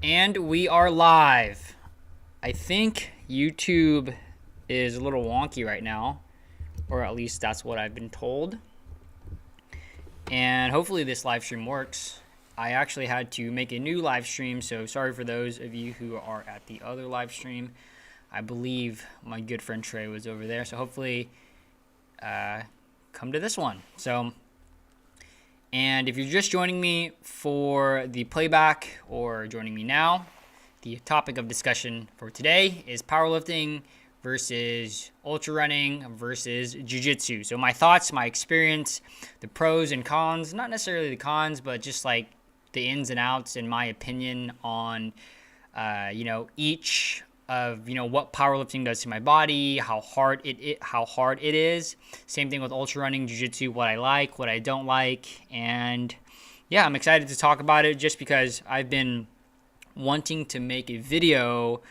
And we are live. I think YouTube is a little wonky right now, or at least that's what I've been told. And hopefully this live stream works. I actually had to make a new live stream, so sorry for those of you who are at the other live stream. I believe my good friend Trey was over there, so hopefully come to this one. And if you're just joining me for the playback or joining me now, the topic of discussion for today is powerlifting versus ultra running versus jiu-jitsu. So my thoughts, my experience, the pros and cons, not necessarily the cons, but just like the ins and outs in my opinion on, each of, what powerlifting does to my body, how hard it is. Same thing with ultra running, jiu-jitsu, what I like, what I don't like. And yeah, I'm excited to talk about it just because I've been wanting to make a video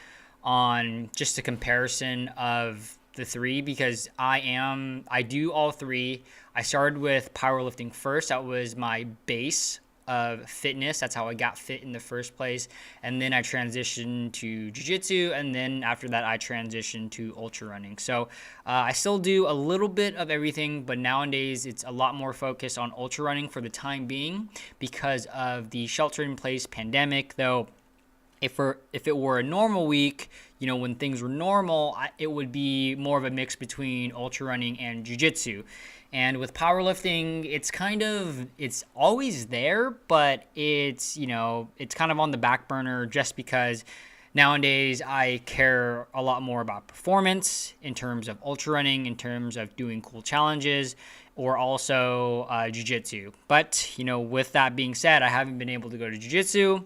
on just a comparison of the three because I do all three. I started with powerlifting first. That was my base of fitness. That's how I got fit in the first place. And then I transitioned to jiu-jitsu. And then after that, I transitioned to ultra running. So I still do a little bit of everything, but nowadays it's a lot more focused on ultra running for the time being because of the shelter-in-place pandemic, though. If it were a normal week, when things were normal, it would be more of a mix between ultra running and jiu-jitsu. And with powerlifting, it's always there, but it's kind of on the back burner just because nowadays I care a lot more about performance in terms of ultra running, in terms of doing cool challenges, or also jiu-jitsu. But, with that being said, I haven't been able to go to jiu-jitsu.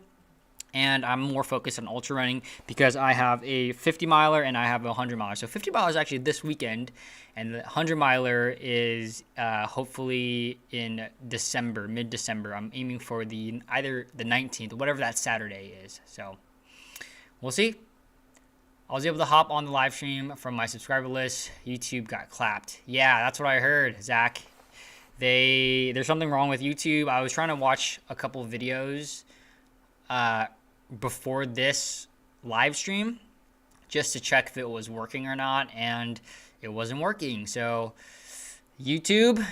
And I'm more focused on ultra running because I have a 50 miler and I have a 100 miler. So 50 miler is actually this weekend, and the 100 miler is hopefully in December, mid-December. I'm aiming for either the 19th, whatever that Saturday is. So we'll see. I was able to hop on the live stream from my subscriber list. YouTube got clapped. Yeah, that's what I heard, Zach. There's something wrong with YouTube. I was trying to watch a couple of videos before this live stream just to check if it was working or not, and it wasn't working. So YouTube,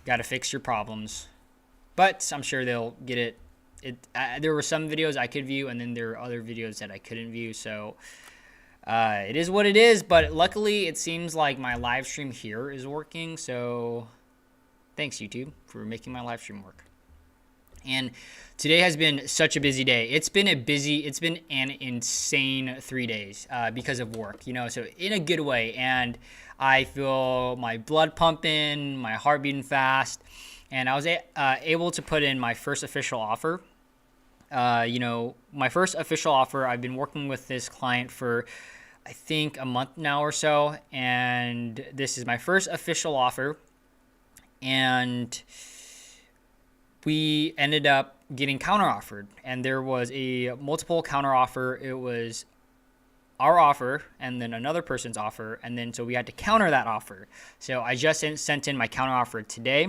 got to fix your problems, but I'm sure they'll get it. There were some videos I could view, and then there are other videos that I couldn't view. So it is what it is, but luckily it seems like my live stream here is working. So thanks, YouTube, for making my live stream work. And today has been such a busy day. It's been an insane 3 days because of work, so in a good way. And I feel my blood pumping, my heart beating fast. And I was able to put in my first official offer. My first official offer, I've been working with this client for, I think, a month now or so. And this is my first official offer. And we ended up getting counteroffered, and there was a multiple counteroffer. It was our offer and then another person's offer, and then so we had to counter that offer. So I just sent in my counteroffer today,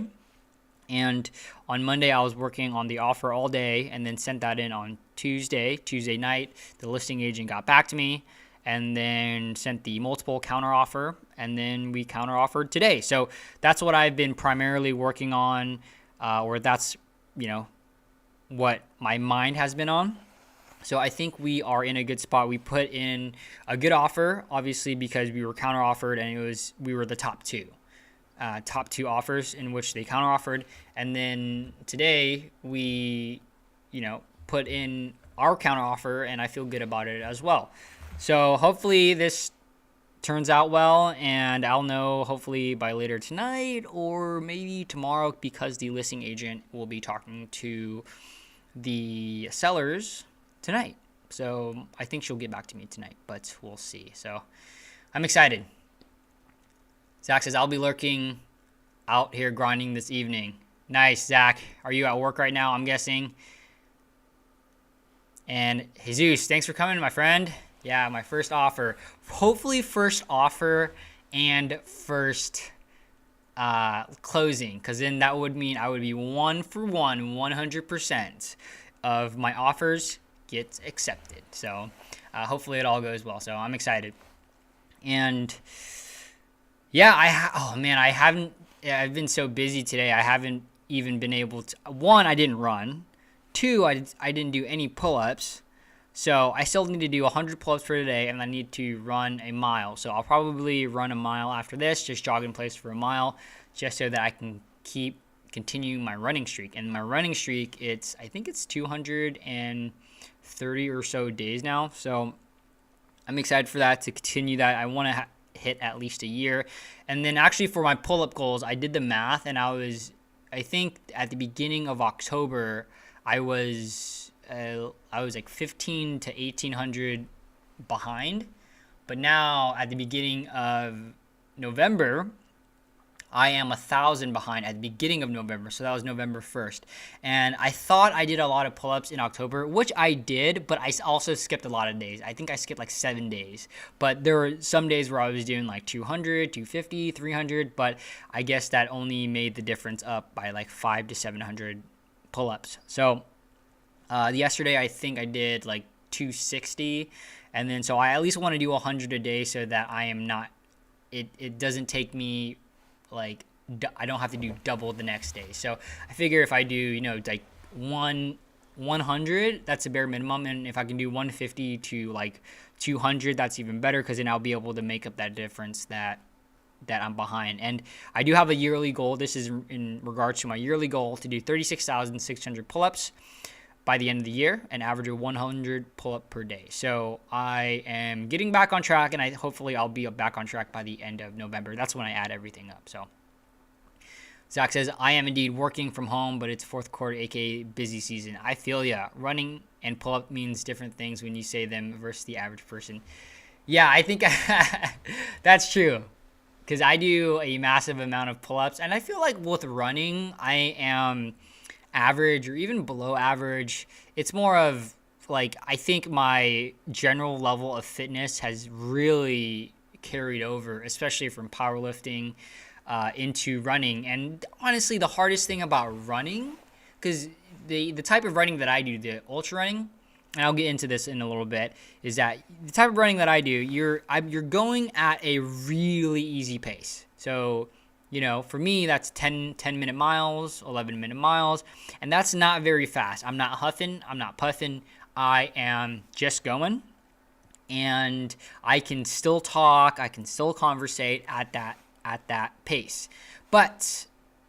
and on Monday I was working on the offer all day, and then sent that in on Tuesday night. The listing agent got back to me, and then sent the multiple counteroffer, and then we counteroffered today. So that's what I've been primarily working on. Or that's, what my mind has been on. So I think we are in a good spot. We put in a good offer, obviously, because we were counteroffered, and we were the top two offers in which they counteroffered. And then today we, put in our counteroffer, and I feel good about it as well. So hopefully this turns out well, and I'll know hopefully by later tonight or maybe tomorrow, because the listing agent will be talking to the sellers tonight. So I think she'll get back to me tonight, but we'll see. So I'm excited. Zach says, I'll be lurking out here grinding this evening. Nice, Zach. Are you at work right now, I'm guessing? And Jesus, thanks for coming, my friend. Yeah, my first offer. Hopefully first offer and first closing, because then that would mean I would be 1 for 1, 100% of my offers gets accepted. So hopefully it all goes well. So I'm excited. And yeah, I've been so busy today. I haven't even been able to, one, I didn't run. Two, I didn't do any pull-ups. So I still need to do 100 pull-ups for today, and I need to run a mile. So I'll probably run a mile after this, just jog in place for a mile, just so that I can keep continuing my running streak. And my running streak, I think it's 230 or so days now. So I'm excited for that, to continue that. I want to hit at least a year. And then actually for my pull-up goals, I did the math, and I think at the beginning of October, I was like 15 to 1800 behind. But now at the beginning of November, I am 1,000 behind at the beginning of November. So that was November 1st. And I thought I did a lot of pull-ups in October, which I did, but I also skipped a lot of days. I think I skipped like 7 days. But there were some days where I was doing like 200, 250, 300. But I guess that only made the difference up by like 500 to 700 pull-ups. So yesterday I think I did like 260. And then so I at least want to do 100 a day, so that I am not, it doesn't take me, like, I don't have to do double the next day. So I figure if I do, like 100, that's a bare minimum. And if I can do 150 to like 200, that's even better, because then I'll be able to make up that difference that I'm behind. And I do have a yearly goal. This is in regards to my yearly goal, to do 36,600 pull-ups by the end of the year, and average of 100 pull-up per day. So I am getting back on track, and hopefully I'll be back on track by the end of November. That's when I add everything up. So Zach says, I am indeed working from home, but it's fourth quarter, aka busy season. I feel ya. Running and pull-up means different things when you say them versus the average person. Yeah, I think that's true, because I do a massive amount of pull-ups, and I feel like with running, I am average or even below average. It's more of like, I think my general level of fitness has really carried over, especially from powerlifting into running. And honestly, the hardest thing about running, because the type of running that I do, the ultra running, and I'll get into this in a little bit, is that the type of running that I do, you're going at a really easy pace. So for me, that's 10-minute miles, 11-minute miles, and that's not very fast. I'm not huffing, I'm not puffing. I am just going, and I can still talk, I can still conversate at that pace. But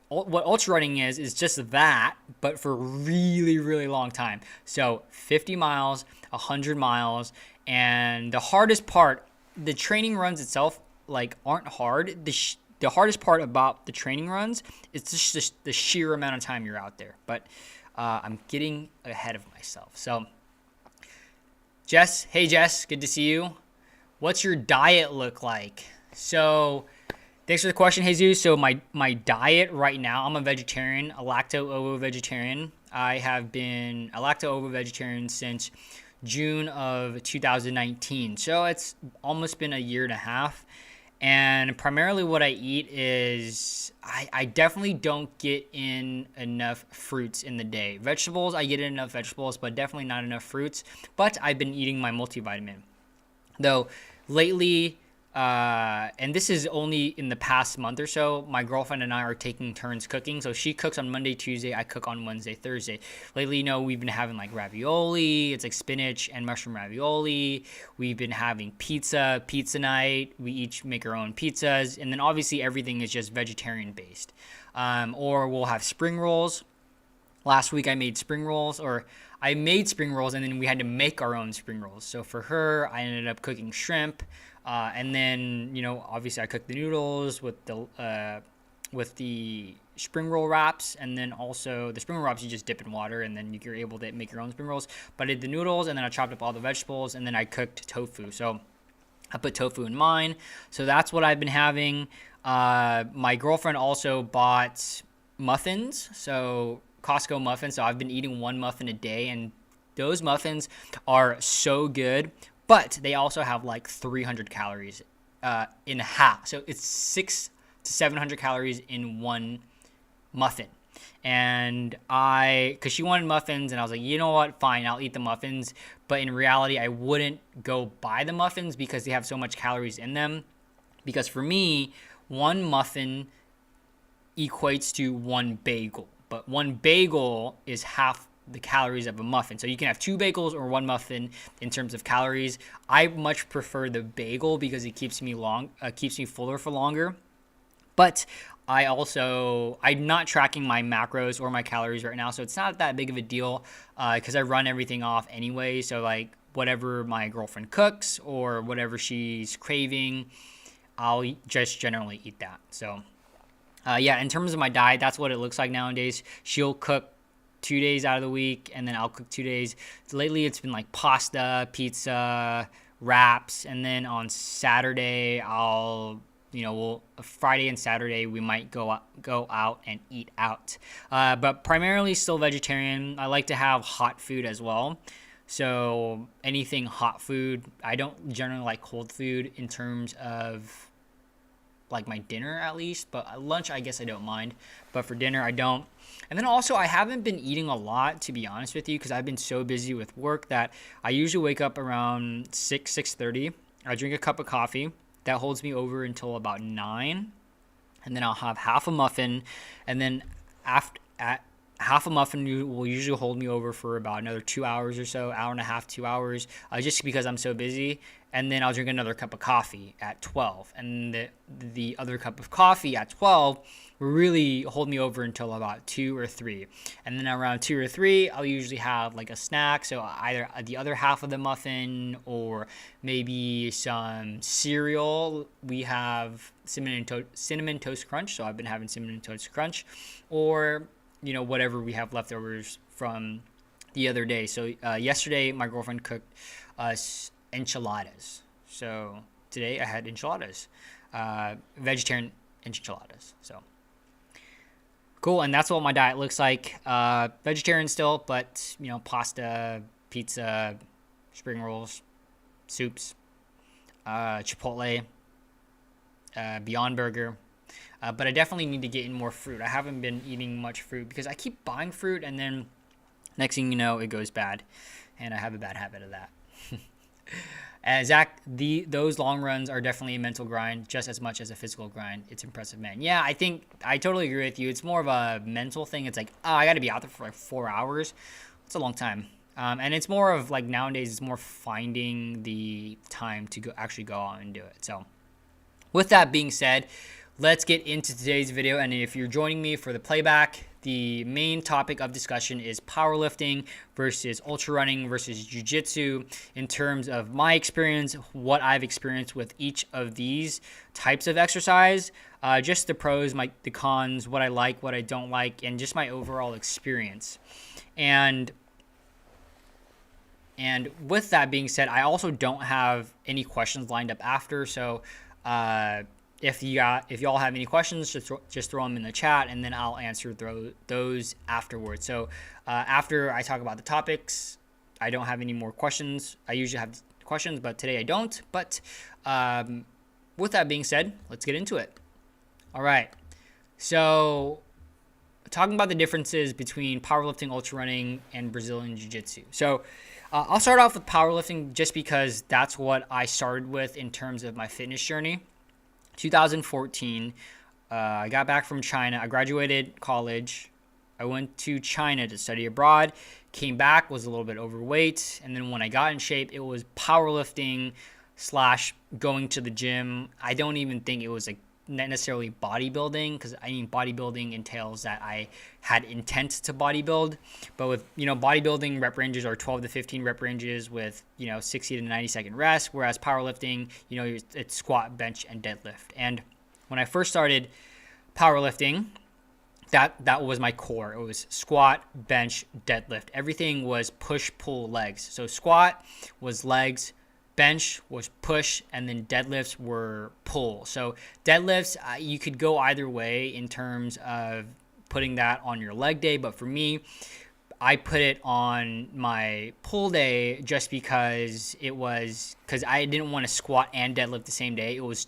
what ultra running is just that, but for a really, really long time. So 50 miles, 100 miles, and the hardest part, the training runs itself, like, aren't hard. The hardest part about the training runs is just the sheer amount of time you're out there. But I'm getting ahead of myself. So Jess, hey Jess, good to see you. What's your diet look like? So thanks for the question, Jesus. So my diet right now, I'm a vegetarian, a lacto-ovo vegetarian. I have been a lacto-ovo vegetarian since June of 2019. So it's almost been a year and a half. And primarily what I eat is, I definitely don't get in enough fruits in the day. Vegetables, I get in enough vegetables, but definitely not enough fruits. But I've been eating my multivitamin. Though lately, and this is only in the past month or so, my girlfriend and I are taking turns cooking. So she cooks on Monday, Tuesday, I cook on Wednesday, Thursday. Lately, we've been having like ravioli. It's like spinach and mushroom ravioli. We've been having pizza night. We each make our own pizzas. And then obviously everything is just vegetarian based. Or we'll have spring rolls. Last week I made spring rolls, and then we had to make our own spring rolls. So for her, I ended up cooking shrimp. And then, obviously I cooked the noodles with the spring roll wraps, and then also the spring roll wraps you just dip in water, and then you're able to make your own spring rolls. But I did the noodles, and then I chopped up all the vegetables, and then I cooked tofu. So I put tofu in mine. So that's what I've been having. My girlfriend also bought muffins, so Costco muffins. So I've been eating one muffin a day, and those muffins are so good. But they also have like 300 calories in half. So it's 600 to 700 calories in one muffin. And because she wanted muffins, and I was like, you know what, fine, I'll eat the muffins. But in reality, I wouldn't go buy the muffins because they have so much calories in them. Because for me, one muffin equates to one bagel, but one bagel is half the calories of a muffin. So you can have 2 bagels or 1 muffin in terms of calories. I much prefer the bagel because it keeps me fuller for longer. But I'm not tracking my macros or my calories right now, so it's not that big of a deal because I run everything off anyway. So like whatever my girlfriend cooks or whatever she's craving, I'll just generally eat that. So yeah, in terms of my diet, that's what it looks like nowadays. She'll cook 2 days out of the week, and then I'll cook 2 days. Lately, it's been like pasta, pizza, wraps, and then on Saturday, Friday and Saturday, we might go out and eat out. But primarily still vegetarian. I like to have hot food as well. So anything hot food. I don't generally like cold food in terms of like my dinner at least, but lunch I guess I don't mind, but for dinner I don't. And then also I haven't been eating a lot, to be honest with you, because I've been so busy with work that I usually wake up around 6:30. I drink a cup of coffee that holds me over until about 9, and then I'll have half a muffin, and then half a muffin will usually hold me over for about another 2 hours or so, hour and a half, 2 hours, just because I'm so busy. And then I'll drink another cup of coffee at 12. And the other cup of coffee at 12 will really hold me over until about 2 or 3. And then around 2 or 3, I'll usually have like a snack. So either the other half of the muffin or maybe some cereal. We have cinnamon toast crunch. So I've been having cinnamon toast crunch, or whatever we have leftovers from the other day. So yesterday my girlfriend cooked us enchiladas. So today I had enchiladas, vegetarian enchiladas. So cool. And that's what my diet looks like. Vegetarian still, but pasta, pizza, spring rolls, soups, Chipotle, Beyond Burger. But I definitely need to get in more fruit. I haven't been eating much fruit because I keep buying fruit, and then next thing you know, it goes bad, and I have a bad habit of that. And Zach, those long runs are definitely a mental grind just as much as a physical grind. It's impressive, man. Yeah, I think I totally agree with you. It's more of a mental thing. It's like, I got to be out there for like 4 hours. It's a long time. And it's more of like nowadays, it's more finding the time to actually go out and do it. So with that being said, let's get into today's video. And if you're joining me for the playback, the main topic of discussion is powerlifting versus ultra running versus jiu-jitsu in terms of my experience, what I've experienced with each of these types of exercise, just the pros, the cons, what I like, what I don't like, and just my overall experience. And with that being said, I also don't have any questions lined up after. So if y'all have any questions, just throw them in the chat, and then I'll answer those afterwards. So after I talk about the topics, I don't have any more questions. I usually have questions, but today I don't. But with that being said, let's get into it. All right. So talking about the differences between powerlifting, ultra running, and Brazilian Jiu-Jitsu. So I'll start off with powerlifting just because that's what I started with in terms of my fitness journey. 2014, I got back from China. I graduated college. I went to China to study abroad, came back, was a little bit overweight. And then when I got in shape, it was powerlifting / going to the gym. I don't even think it was like necessarily bodybuilding, because bodybuilding entails that I had intent to bodybuild. But with bodybuilding, rep ranges are 12 to 15 rep ranges with 60 to 90 second rest, whereas powerlifting, it's squat, bench, and deadlift. And when I first started powerlifting, that was my core. It was squat, bench, deadlift. Everything was push, pull, legs. So squat was legs, bench was push, and then deadlifts were pull. So deadlifts, you could go either way in terms of putting that on your leg day, but for me, I put it on my pull day just because I didn't want to squat and deadlift the same day. It was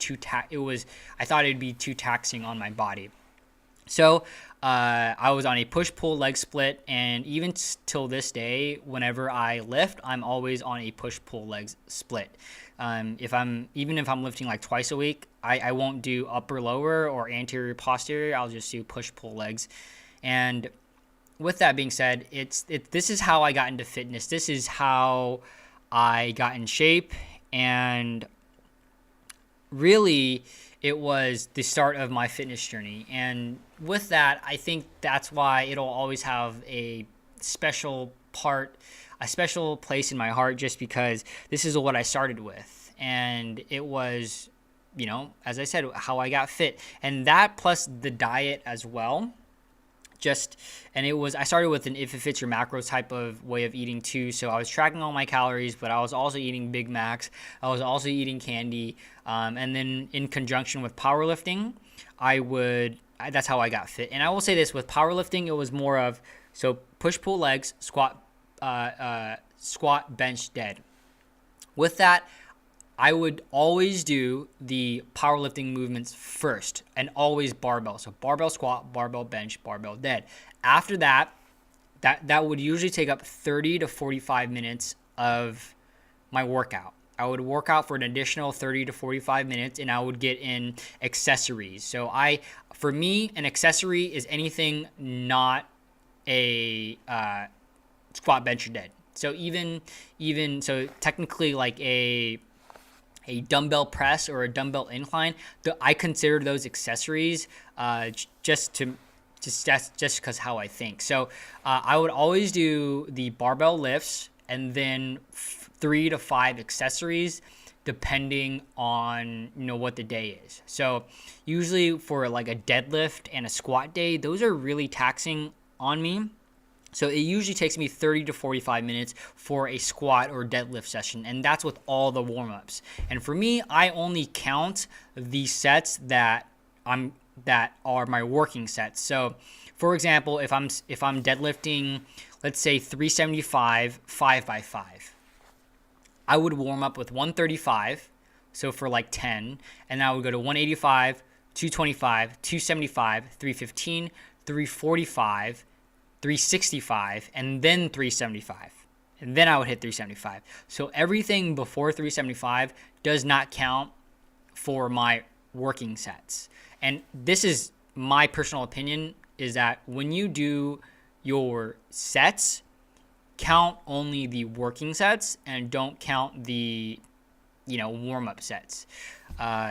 I thought it'd be too taxing on my body. So I was on a push-pull leg split, and even till this day, whenever I lift, I'm always on a push-pull leg split. If I'm lifting like twice a week, I won't do upper lower or anterior posterior. I'll just do push-pull legs. And with that being said, this is how I got into fitness. This is how I got in shape, and really it was the start of my fitness journey. And with that, I think that's why it'll always have a special place in my heart, just because this is what I started with. And it was, as I said, how I got fit. And that plus the diet as well. I started with an if it fits your macros type of way of eating too. So I was tracking all my calories, but I was also eating Big Macs. I was also eating candy. And then in conjunction with powerlifting, that's how I got fit. And I will say this, with powerlifting, it was more of, so push, pull legs, squat, bench, dead. With that, I would always do the powerlifting movements first, and always barbell. So barbell squat, barbell bench, barbell dead. After that would usually take up 30 to 45 minutes of my workout. I would work out for an additional 30 to 45 minutes, and I would get in accessories. So for me, an accessory is anything not a squat, bench, or dead. So so technically like a dumbbell press or a dumbbell incline, I consider those accessories, just because how I think. So I would always do the barbell lifts, and then 3 to 5 accessories, depending on what the day is. So usually for like a deadlift and a squat day, those are really taxing on me. So it usually takes me 30 to 45 minutes for a squat or deadlift session, and that's with all the warm-ups. And for me, I only count the sets that are my working sets. So for example, if I'm deadlifting, let's say 375 5x5, I would warm up with 135, so for like 10, and I would go to 185, 225, 275, 315, 345, 365, and then 375, and then I would hit 375. So everything before 375 does not count for my working sets. And this is my personal opinion, is that when you do your sets, count only the working sets and don't count the warm-up sets.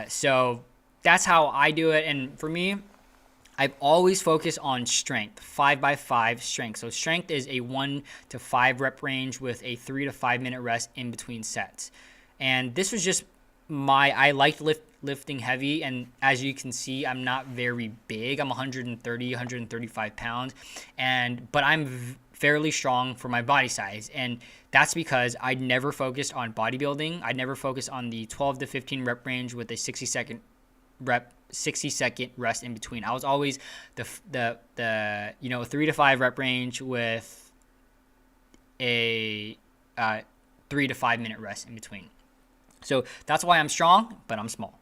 So that's how I do it. And for me, I've always focused on strength, 5x5 strength. So strength is a 1 to 5 rep range with a 3 to 5 minute rest in between sets. And this was just I liked lifting heavy. And as you can see, I'm not very big. I'm 135 pounds. But I'm fairly strong for my body size. And that's because I never focused on bodybuilding. I never focused on the 12 to 15 rep range with a 60-second rest in between. I was always the 3 to 5 rep range with a 3 to 5 minute rest in between. So that's why I'm strong, but I'm small.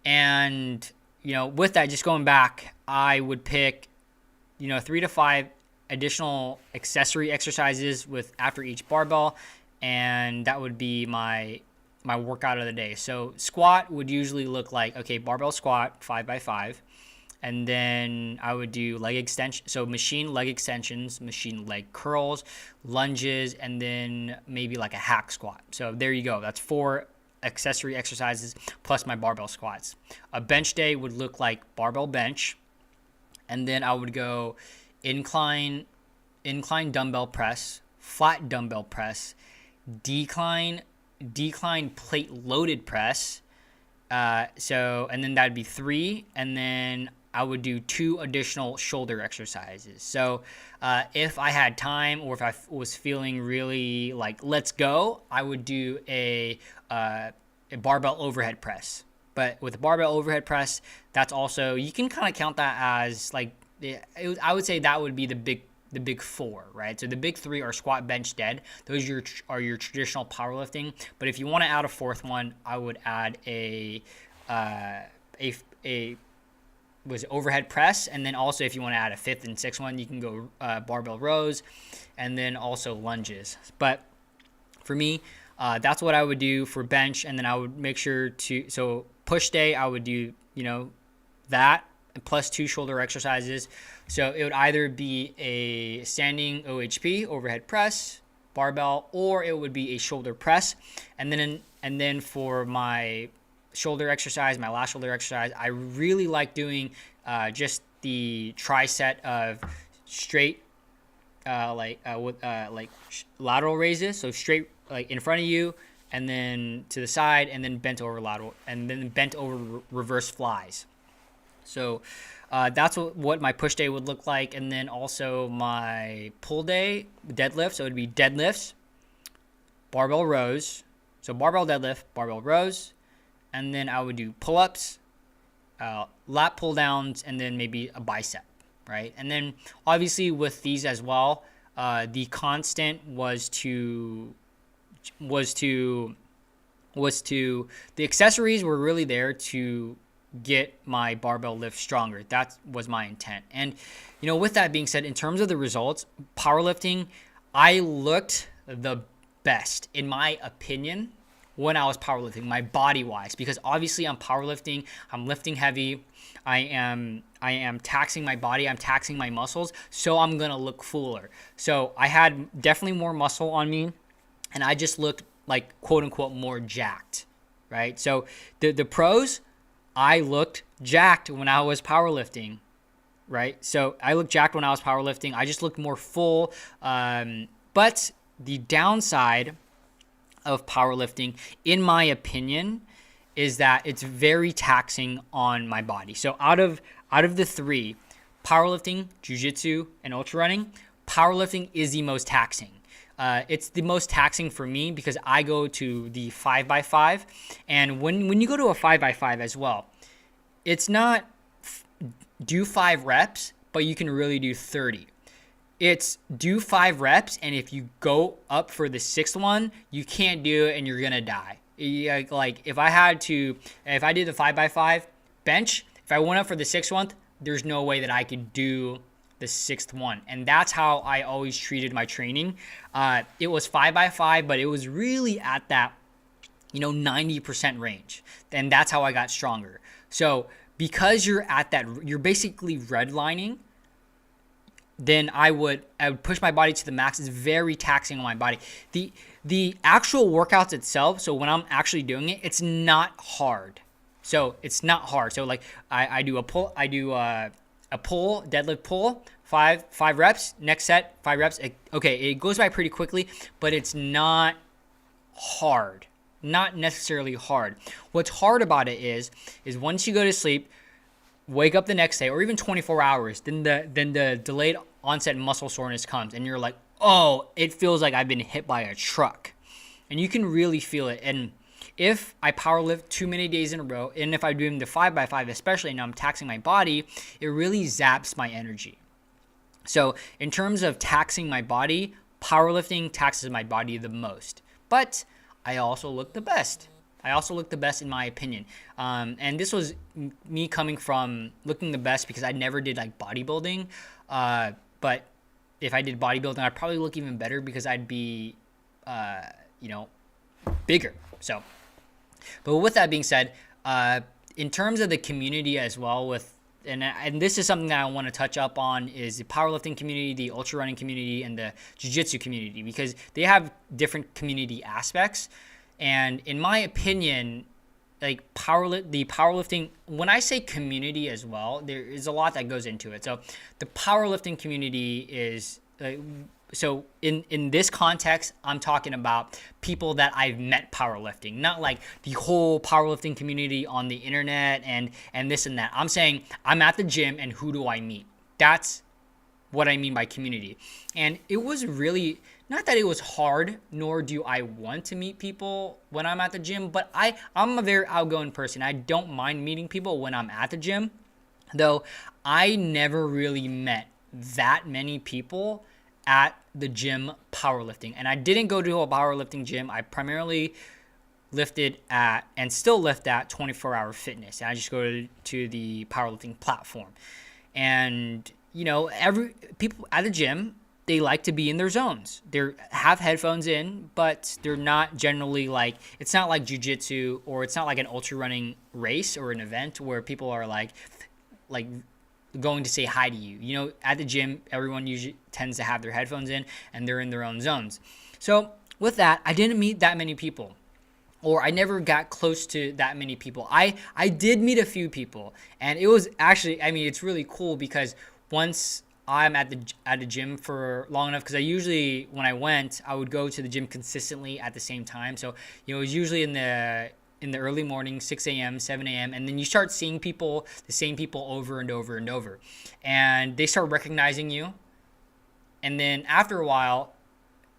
And with that, just going back, I would pick 3 to 5 additional accessory exercises after each barbell, and that would be my workout of the day. So squat would usually look like, barbell squat 5x5, and then I would do leg extension, so machine leg extensions, machine leg curls, lunges, and then maybe like a hack squat. So there you go. That's 4 accessory exercises plus my barbell squats. A bench day would look like barbell bench, and then I would go incline dumbbell press, flat dumbbell press, decline plate loaded press. And then that'd be 3, and then I would do 2 additional shoulder exercises. So if I had time, or if I was feeling really like let's go, I would do a barbell overhead press. But with the barbell overhead press, that's also, you can kind of count that as like, I would say that would be the big 4, right? So the big 3 are squat, bench, dead. Those are your traditional powerlifting. But if you want to add a 4th one, I would add a was overhead press, and then also if you want to add a fifth and sixth one, you can go barbell rows, and then also lunges. But for me, that's what I would do for bench, and then I would make sure to, so push day, I would do, that plus 2 shoulder exercises. So it would either be a standing OHP, overhead press, barbell, or it would be a shoulder press. And then for my shoulder exercise, my last shoulder exercise, I really like doing just the tricep of straight, with lateral raises. So straight, like in front of you, and then to the side, and then bent over lateral, and then bent over reverse flies. So that's what my push day would look like. And then also my pull day, deadlift. So it would be deadlifts, barbell rows. So barbell deadlift, barbell rows. And then I would do pull-ups, lat pull downs, and then maybe a bicep, right? And then obviously with these as well, the constant was to the accessories were really there to get my barbell lift stronger. That was my intent. And with that being said, in terms of the results, powerlifting, I looked the best in my opinion when I was powerlifting, my body wise, because obviously I'm powerlifting, I'm lifting heavy, I am taxing my body, I'm taxing my muscles, so I'm gonna look fuller. So I had definitely more muscle on me, and I just looked like quote unquote more jacked, right? So the pros, I looked jacked when I was powerlifting, right? So I looked jacked when I was powerlifting. I just looked more full. But the downside of powerlifting, in my opinion, is that it's very taxing on my body. So out of the three, powerlifting, jiu-jitsu, and ultra running, powerlifting is the most taxing. It's the most taxing for me because I go to the 5x5, and when you go to a 5x5 as well, it's not do 5 reps, but you can really do 30. It's do 5 reps, and if you go up for the 6th one, you can't do it and you're gonna die. Like if I did the 5x5 bench, if I went up for the 6th one, there's no way that I could do the 6th one. And that's how I always treated my training. It was 5x5, but it was really at that 90% range. And that's how I got stronger. So because you're at that, you're basically redlining, then I would push my body to the max. It's very taxing on my body. The actual workouts itself, so when I'm actually doing it, it's not hard. So it's not hard. So like I do a pull, a pull, deadlift pull, five reps, next set, 5 reps. It goes by pretty quickly, but it's not hard. Not necessarily hard. What's hard about it is once you go to sleep, wake up the next day, or even 24 hours, then the delayed onset muscle soreness comes, and you're like, oh, it feels like I've been hit by a truck. And you can really feel it. And if I powerlift too many days in a row, and if I'm doing the 5x5 especially, and I'm taxing my body, it really zaps my energy. So in terms of taxing my body, powerlifting taxes my body the most. But I also look the best. In my opinion. And this was me coming from looking the best because I never did like bodybuilding. But if I did bodybuilding, I'd probably look even better because I'd be, bigger. So, but with that being said, in terms of the community as well, and this is something that I want to touch up on, is the powerlifting community, the ultra running community, and the jiu-jitsu community, because they have different community aspects. And in my opinion, like the powerlifting, when I say community as well, there is a lot that goes into it. So the powerlifting community is, so in this context, I'm talking about people that I've met powerlifting, not like the whole powerlifting community on the internet and this and that. I'm saying I'm at the gym, and who do I meet? That's what I mean by community. And it was really, not that it was hard, nor do I want to meet people when I'm at the gym, but I'm a very outgoing person. I don't mind meeting people when I'm at the gym, though I never really met that many people at the gym powerlifting. And I didn't go to a powerlifting gym. I primarily lifted at and still lift at 24-hour fitness. And I just go to the powerlifting platform. And, every people at the gym, they like to be in their zones. They have headphones in, but they're not generally it's not like jiu-jitsu, or it's not like an ultra running race or an event where people are like going to say hi to you. At the gym, everyone usually tends to have their headphones in and they're in their own zones. So with that, I didn't meet that many people, or I never got close to that many people. I did meet a few people, and it was actually, it's really cool because once I'm at the gym for long enough, because I usually, when I went, I would go to the gym consistently at the same time. So, it was usually in the early morning, 6 a.m., 7 a.m., and then you start seeing the same people over and over and over, and they start recognizing you. And then after a while,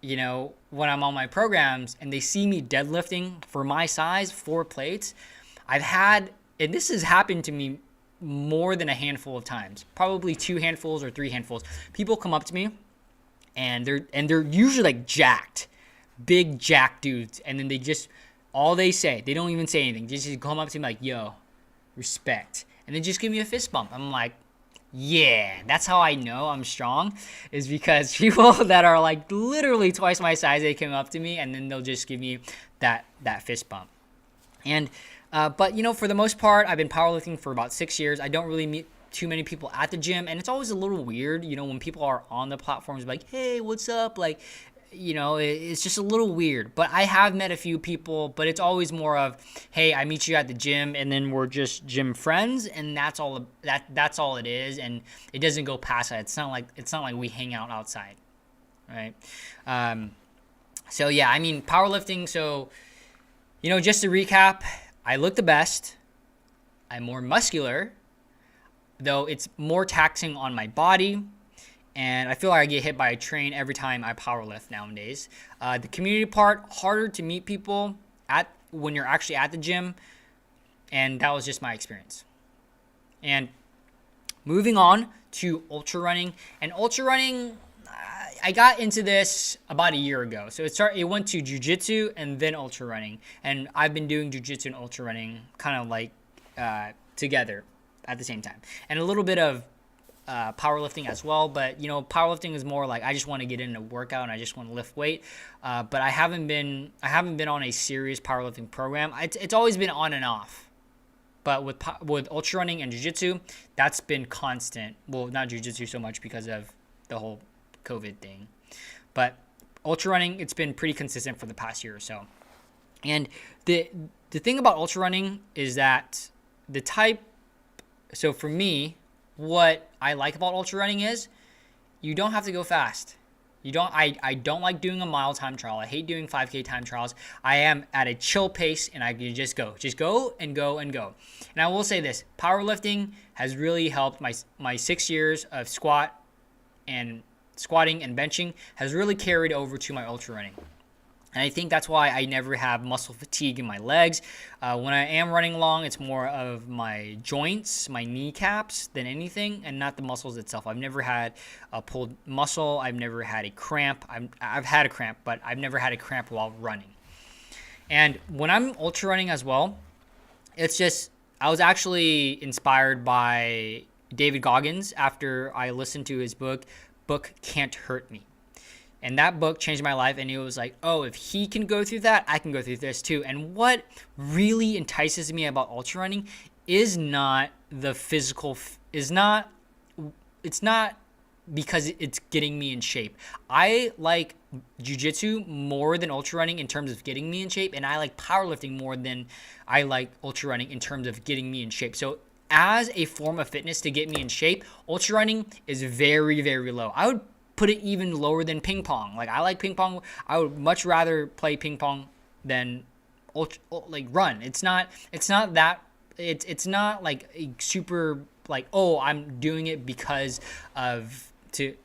when I'm on my programs and they see me deadlifting for my size, 4 plates, and this has happened to me more than a handful of times, probably 2 handfuls or 3 handfuls. People come up to me and they're usually jacked, big jack dudes. And then all they say, they don't even say anything. They just come up to me like, yo, respect. And then just give me a fist bump. I'm like, yeah, that's how I know I'm strong, is because people that are literally twice my size, they come up to me and then they'll just give me that fist bump. And but for the most part, I've been powerlifting for about 6 years. I don't really meet too many people at the gym, and it's always a little weird, when people are on the platforms hey, what's up? It's just a little weird. But I have met a few people, but it's always more of, hey, I meet you at the gym, and then we're just gym friends, and that's all it is, and it doesn't go past that. It's not like we hang out outside, right? So yeah, powerlifting. So, just to recap, I look the best. I'm more muscular, though it's more taxing on my body. And I feel like I get hit by a train every time I powerlift nowadays. The community part, harder to meet people when you're actually at the gym. And that was just my experience. And moving on to ultra running. And ultra running, I got into this about a year ago. So it went to jiu-jitsu and then ultra running. And I've been doing jiu-jitsu and ultra running kind of together at the same time. And a little bit of powerlifting as well, but powerlifting is more I just want to get in a workout and I just want to lift weight. But I haven't been on a serious powerlifting program. It's always been on and off. But with ultra running and jiu-jitsu, that's been constant. Well, not jiu-jitsu so much because of the whole COVID thing, but ultra running, it's been pretty consistent for the past year or so. And the thing about ultra running is that so for me, what I like about ultra running is you don't have to go fast. I don't like doing a mile time trial. I hate doing 5K time trials. I am at a chill pace and I can just go and go and go. And I will say this, powerlifting has really helped my 6 years of squatting and benching has really carried over to my ultra running. And I think that's why I never have muscle fatigue in my legs. When I am running long, it's more of my joints, my kneecaps than anything, and not the muscles itself. I've never had a pulled muscle. I've never had a cramp. I've had a cramp, but I've never had a cramp while running. And when I'm ultra running as well, it's just, I was actually inspired by David Goggins after I listened to his book Can't Hurt Me. And that book changed my life, and it was like, oh, if he can go through that, I can go through this too. And what really entices me about ultra running is not the physical, it's not because it's getting me in shape. I like jiu-jitsu more than ultra running in terms of getting me in shape, and I like powerlifting more than I like ultra running in terms of getting me in shape. So as a form of fitness to get me in shape, ultra running is very, very low. I would put it even lower than ping pong. I like ping pong. I would much rather play ping pong than run. It's not like a super oh, I'm doing it because of to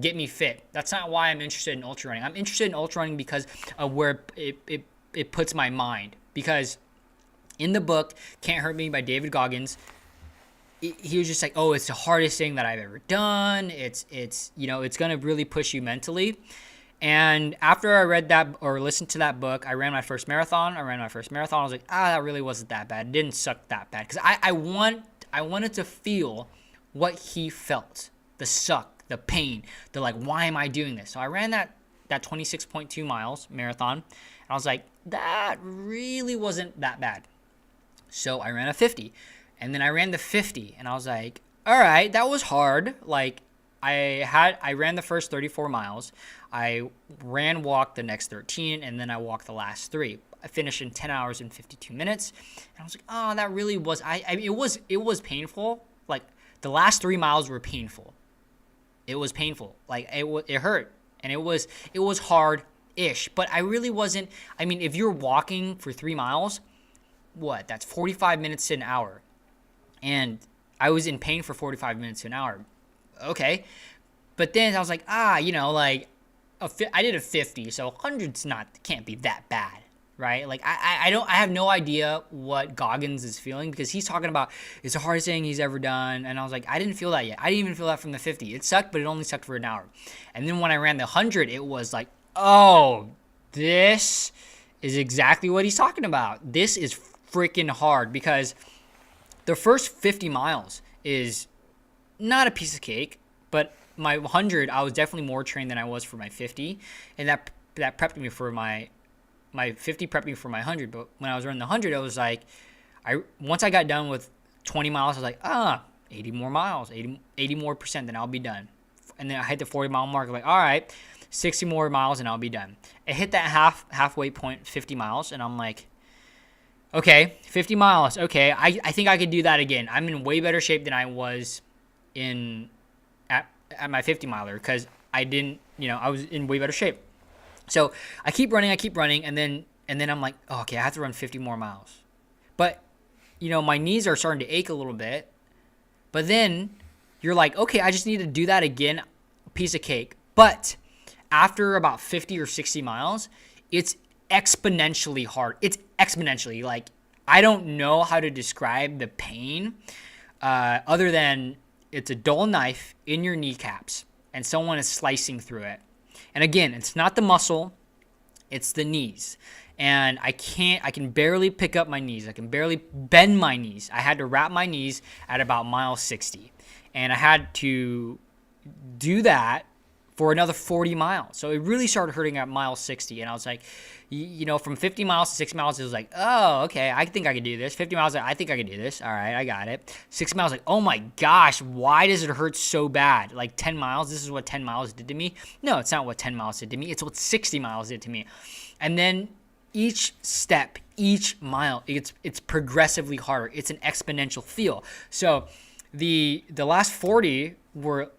get me fit. That's not why I'm interested in ultra running. I'm interested in ultra running because of where it puts my mind. Because in the book Can't Hurt Me by David Goggins, he was just like, oh, it's the hardest thing that I've ever done. It's going to really push you mentally. And after I read that or listened to that book, I ran my first marathon. I was like, that really wasn't that bad. It didn't suck that bad. Because I wanted to feel what he felt. The suck, the pain, the like, why am I doing this? So I ran that 26.2 miles marathon. And I was like, that really wasn't that bad. So I ran a 50. And then I ran the 50. And I was like, all right, that was hard. Like, I ran the first 34 miles. I walked the next 13, and then I walked the last 3. I finished in 10 hours and 52 minutes. And I was like, oh, that really was, it was painful. Like, the last 3 miles were painful. It was painful. Like, it hurt. And it was hard-ish. But I really wasn't, if you're walking for 3 miles, that's 45 minutes to an hour. And I was in pain for 45 minutes to an hour. Okay. But then I was like, I did a 50, so 100's can't be that bad, right? Like, I have no idea what Goggins is feeling, because he's talking about it's the hardest thing he's ever done. And I was like, I didn't feel that yet. I didn't even feel that from the 50. It sucked, but it only sucked for an hour. And then when I ran the 100, it was like, oh, this is exactly what he's talking about. This is freaking hard, because the first 50 miles is not a piece of cake, but my 100, I was definitely more trained than I was for my 50, and that prepped me for my 50, prepped me for my 100. But when I was running the 100, I was like, once I got done with 20 miles, I was like, 80 more miles, 80 more percent, then I'll be done. And then I hit the 40 mile mark, I'm like, all right, 60 more miles and I'll be done. I hit that halfway point, 50 miles, and I'm like, okay, 50 miles, okay, I think I could do that again. I'm in way better shape than I was at my 50 miler, because I didn't, I was in way better shape. So I keep running, and then I'm like, oh, okay, I have to run 50 more miles. But, my knees are starting to ache a little bit. But then you're like, okay, I just need to do that again, piece of cake. But after about 50 or 60 miles, it's exponentially hard. It's exponentially, like, I don't know how to describe the pain other than it's a dull knife in your kneecaps and someone is slicing through it. And again, it's not the muscle, it's the knees. And I can barely pick up my knees. I can barely bend my knees. I had to wrap my knees at about mile 60. And I had to do that for another 40 miles. So it really started hurting at mile 60. And I was like, from 50 miles to 60 miles, it was like, oh, okay, I think I can do this. 50 miles, I think I can do this. All right, I got it. 60 miles, like, oh my gosh, why does it hurt so bad? Like 10 miles, this is what 10 miles did to me. No, it's not what 10 miles did to me. It's what 60 miles did to me. And then each step, each mile, it's progressively harder. It's an exponential feel. So the last 40 were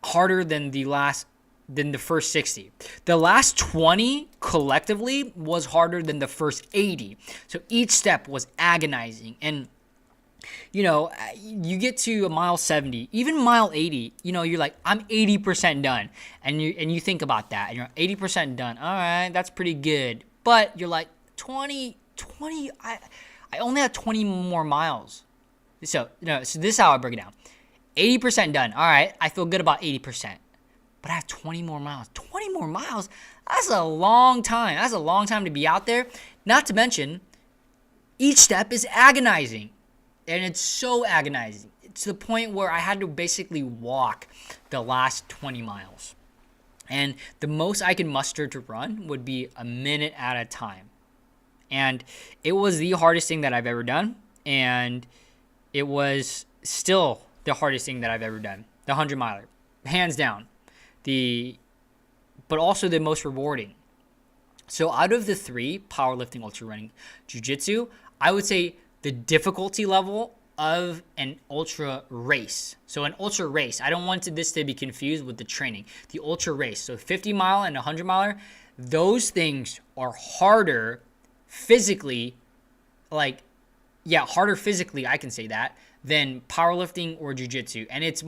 harder than the first 60. The last 20 collectively was harder than the first 80. So each step was agonizing. And you get to a mile 70, even mile 80, you're like, I'm 80% done. And you think about that, and you're 80% done. All right, that's pretty good. But you're like, 20, I only have 20 more miles. So this is how I break it down. 80% done. All right, I feel good about 80%. But I have 20 more miles. 20 more miles? That's a long time. That's a long time to be out there. Not to mention, each step is agonizing. And it's so agonizing. It's the point where I had to basically walk the last 20 miles. And the most I could muster to run would be a minute at a time. And it was the hardest thing that I've ever done. And it was still the hardest thing that I've ever done. The 100 miler. Hands down. But also the most rewarding. So out of the 3, powerlifting, ultra running, jiu-jitsu, I would say the difficulty level of an ultra race. So an ultra race, I don't want this to be confused with the training. The ultra race, so 50 mile and 100 miler, those things are harder physically, harder physically, I can say that, than powerlifting or jiu-jitsu. And it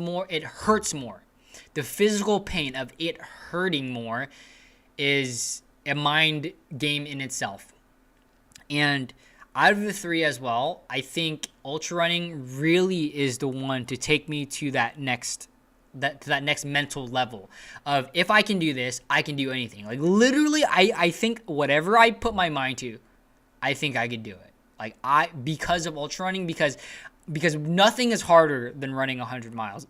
hurts more. The physical pain of it hurting more is a mind game in itself. And out of the 3 as well, I think ultra running really is the one to take me to that next that next mental level of, if I can do this, I can do anything. Like literally, I think whatever I put my mind to, I think I could do it. Like because of ultra running, because nothing is harder than running 100 miles.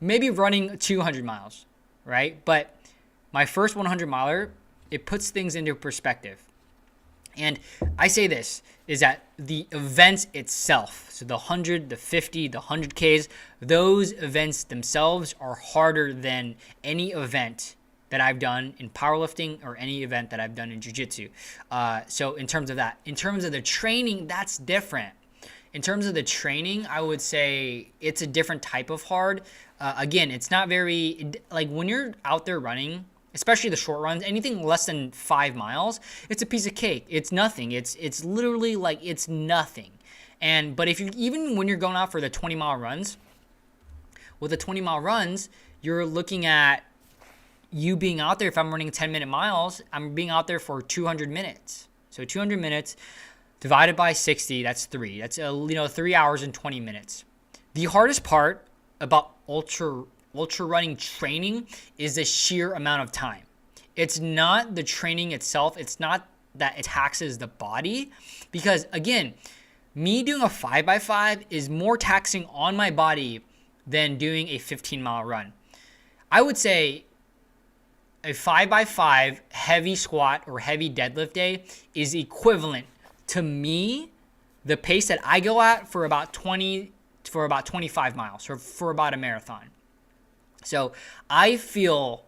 Maybe running 200 miles, right? But my first 100 miler, it puts things into perspective. And I say this, is that the events itself, so the 100, the 50, the 100Ks, those events themselves are harder than any event that I've done in powerlifting or any event that I've done in jiu-jitsu. So in terms of that, in terms of the training, that's different. In terms of the training, I would say it's a different type of hard. Again, it's not very, like when you're out there running, especially the short runs, anything less than 5 miles, it's a piece of cake. It's nothing. It's literally like, it's nothing. But if you, even when you're going out for the 20-mile runs, with the 20-mile runs, you're looking at you being out there. If I'm running 10-minute miles, I'm being out there for 200 minutes. So 200 minutes divided by 60, that's 3. That's 3 hours and 20 minutes. The hardest part about ultra running training is the sheer amount of time. It's not the training itself. It's not that it taxes the body, because again, me doing a 5x5 is more taxing on my body than doing a 15-mile run. I would say a 5x5 heavy squat or heavy deadlift day is equivalent to me, the pace that I go at for about 25 miles, or for about a marathon. So I feel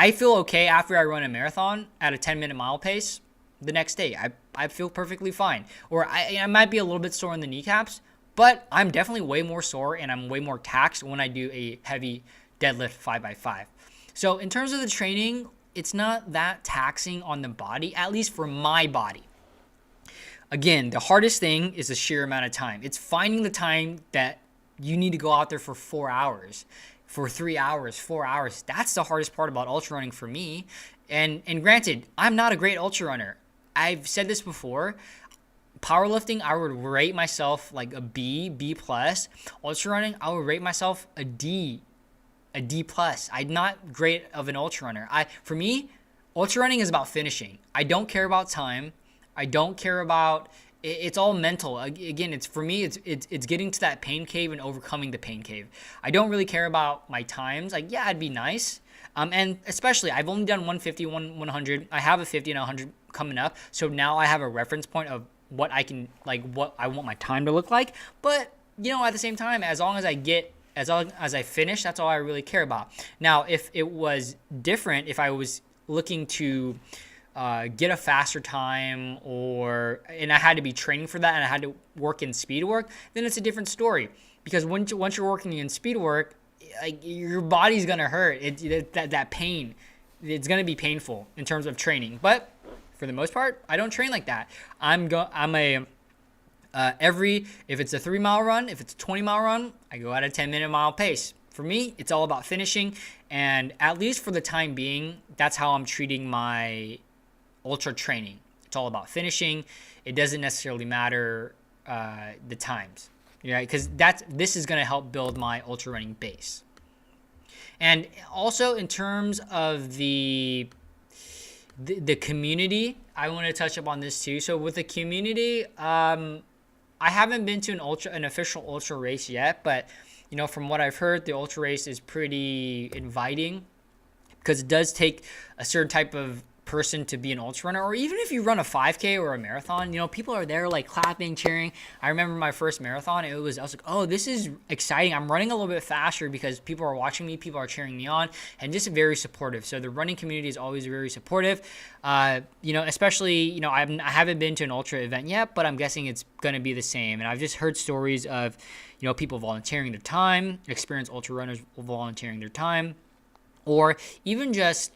okay after I run a marathon at a 10-minute mile pace. The next day, I feel perfectly fine. Or I might be a little bit sore in the kneecaps, but I'm definitely way more sore and I'm way more taxed when I do a heavy deadlift 5x5. So in terms of the training, it's not that taxing on the body, at least for my body. Again, the hardest thing is the sheer amount of time. It's finding the time that you need to go out there for 4 hours, for 3 hours, 4 hours. That's the hardest part about ultra running for me. And granted, I'm not a great ultra runner. I've said this before. Powerlifting, I would rate myself like a B plus. Ultra running, I would rate myself a D plus. I'm not great of an ultra runner. For me, ultra running is about finishing. I don't care about time. I don't care about, it's all mental. Again, it's for me, it's getting to that pain cave and overcoming the pain cave. I don't really care about my times. Like, yeah, it'd be nice. And especially, I've only done 150, 100. I have a 50 and 100 coming up. So now I have a reference point of what I can, like, what I want my time to look like. But, at the same time, as long as I finish, that's all I really care about. Now, if it was different, if I was looking to get a faster time, and I had to be training for that, and I had to work in speed work, then it's a different story. Because once you're working in speed work, like, your body's gonna hurt. That pain, it's gonna be painful in terms of training. But for the most part, I don't train like that. If it's a 3-mile run, if it's a 20-mile run, I go at a 10-minute mile pace. For me, it's all about finishing, and at least for the time being, that's how I'm treating my ultra training. It's all about finishing. It doesn't necessarily matter the times, right? Because this is going to help build my ultra running base. And also in terms of the community, I want to touch upon this too. So with the community, I haven't been to an official ultra race yet, but from what I've heard, the ultra race is pretty inviting, because it does take a certain type of person to be an ultra runner. Or even if you run a 5K or a marathon, people are there like clapping, cheering. I remember my first marathon, I was like, oh, this is exciting. I'm running a little bit faster because people are watching me, people are cheering me on, and just very supportive. So the running community is always very supportive. Especially, I haven't been to an ultra event yet, but I'm guessing it's going to be the same. And I've just heard stories of, people volunteering their time, experienced ultra runners volunteering their time, or even just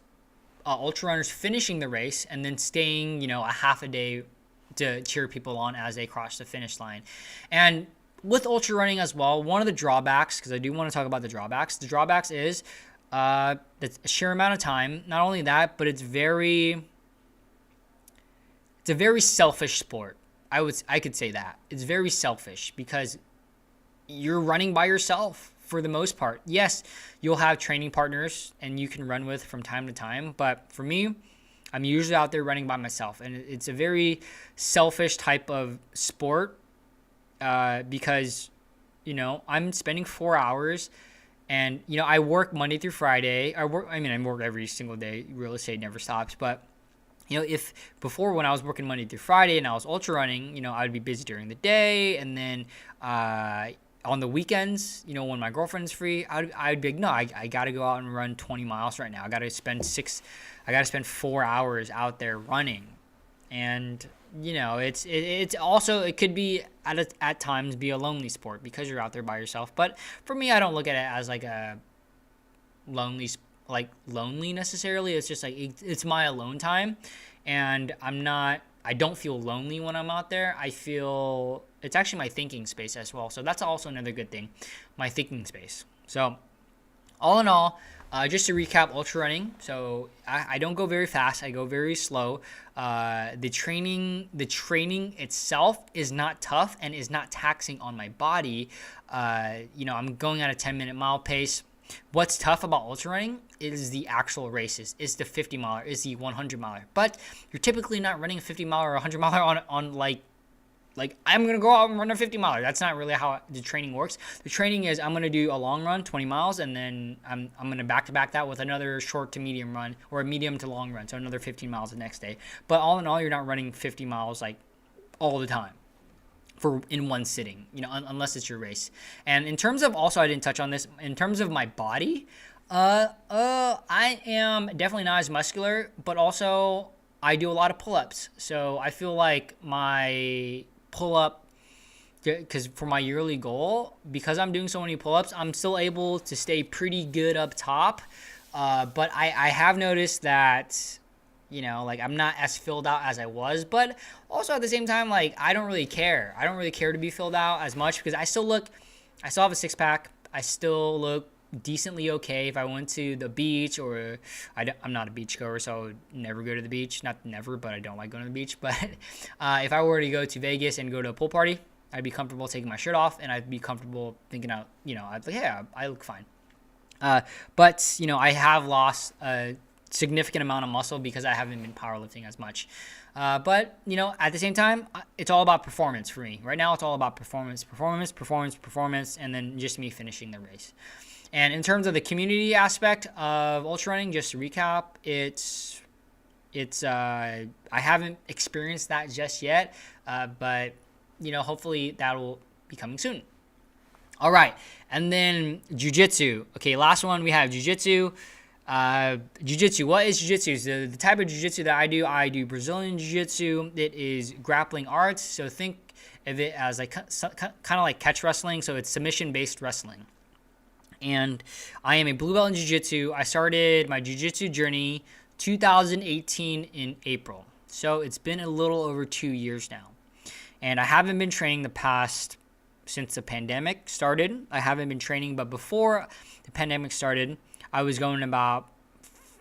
ultra runners finishing the race and then staying, a half a day to cheer people on as they cross the finish line. And with ultra running as well, one of the drawbacks, because I do want to talk about the drawbacks is the sheer amount of time. Not only that, but it's a very selfish sport. I could say that it's very selfish, because you're running by yourself for the most part. Yes, you'll have training partners and you can run with from time to time. But for me, I'm usually out there running by myself. And it's a very selfish type of sport because, I'm spending 4 hours. And, I work Monday through Friday. I work every single day. Real estate never stops. But, if before when I was working Monday through Friday and I was ultra running, I'd be busy during the day. And then on the weekends, when my girlfriend's free, I'd be like, no, I got to go out and run 20 miles right now. I got to spend 4 hours out there running. And, it's also, it could be at times be a lonely sport because you're out there by yourself. But for me, I don't look at it as like a lonely necessarily. It's just like, it's my alone time. And I don't feel lonely when I'm out there. I feel it's actually my thinking space as well. So that's also another good thing, my thinking space. So all in all, just to recap ultra running. So I don't go very fast. I go very slow. The training itself is not tough and is not taxing on my body. I'm going at a 10-minute mile pace. What's tough about ultra running is the actual races. It's the 50 miler, is the 100 miler. But you're typically not running a 50 miler or 100 miler on like I'm going to go out and run a 50 miler. That's not really how the training works. The training is I'm going to do a long run, 20 miles, and then I'm going to back-to-back that with another short to medium run or a medium to long run, so another 15 miles the next day. But all in all, you're not running 50 miles all the time in one sitting, unless it's your race. And in terms of, also I didn't touch on this, in terms of my body, I am definitely not as muscular, but also I do a lot of pull-ups. So I feel like my pull-up, because for my yearly goal, because I'm doing so many pull-ups, I'm still able to stay pretty good up top. But I have noticed that, I'm not as filled out as I was. But also at the same time, I don't really care. I don't really care to be filled out as much because I still have a six-pack. I still look decently okay. If I went to the beach, or I'm not a beach goer, so I would never go to the beach. Not never, but I don't like going to the beach. But if I were to go to Vegas and go to a pool party, I'd be comfortable taking my shirt off, and I'd be comfortable thinking out, I'd be like, yeah, I look fine. But I have lost a significant amount of muscle because I haven't been powerlifting as much. But at the same time, it's all about performance for me. Right now, it's all about performance, and then just me finishing the race. And in terms of the community aspect of ultra running, just to recap, I haven't experienced that just yet, but hopefully that will be coming soon. All right, and then jiu-jitsu. Okay, last one we have jiu-jitsu. Jiu-jitsu. What is jiu-jitsu? So the type of jiu-jitsu that I do Brazilian jiu-jitsu. It is grappling arts. So think of it as kind of like catch wrestling. So it's submission-based wrestling. And I am a blue belt in jiu-jitsu. I started my jiu-jitsu journey 2018 in April. So it's been a little over 2 years now. And I haven't been training since the pandemic started. I haven't been training, but before the pandemic started, I was going about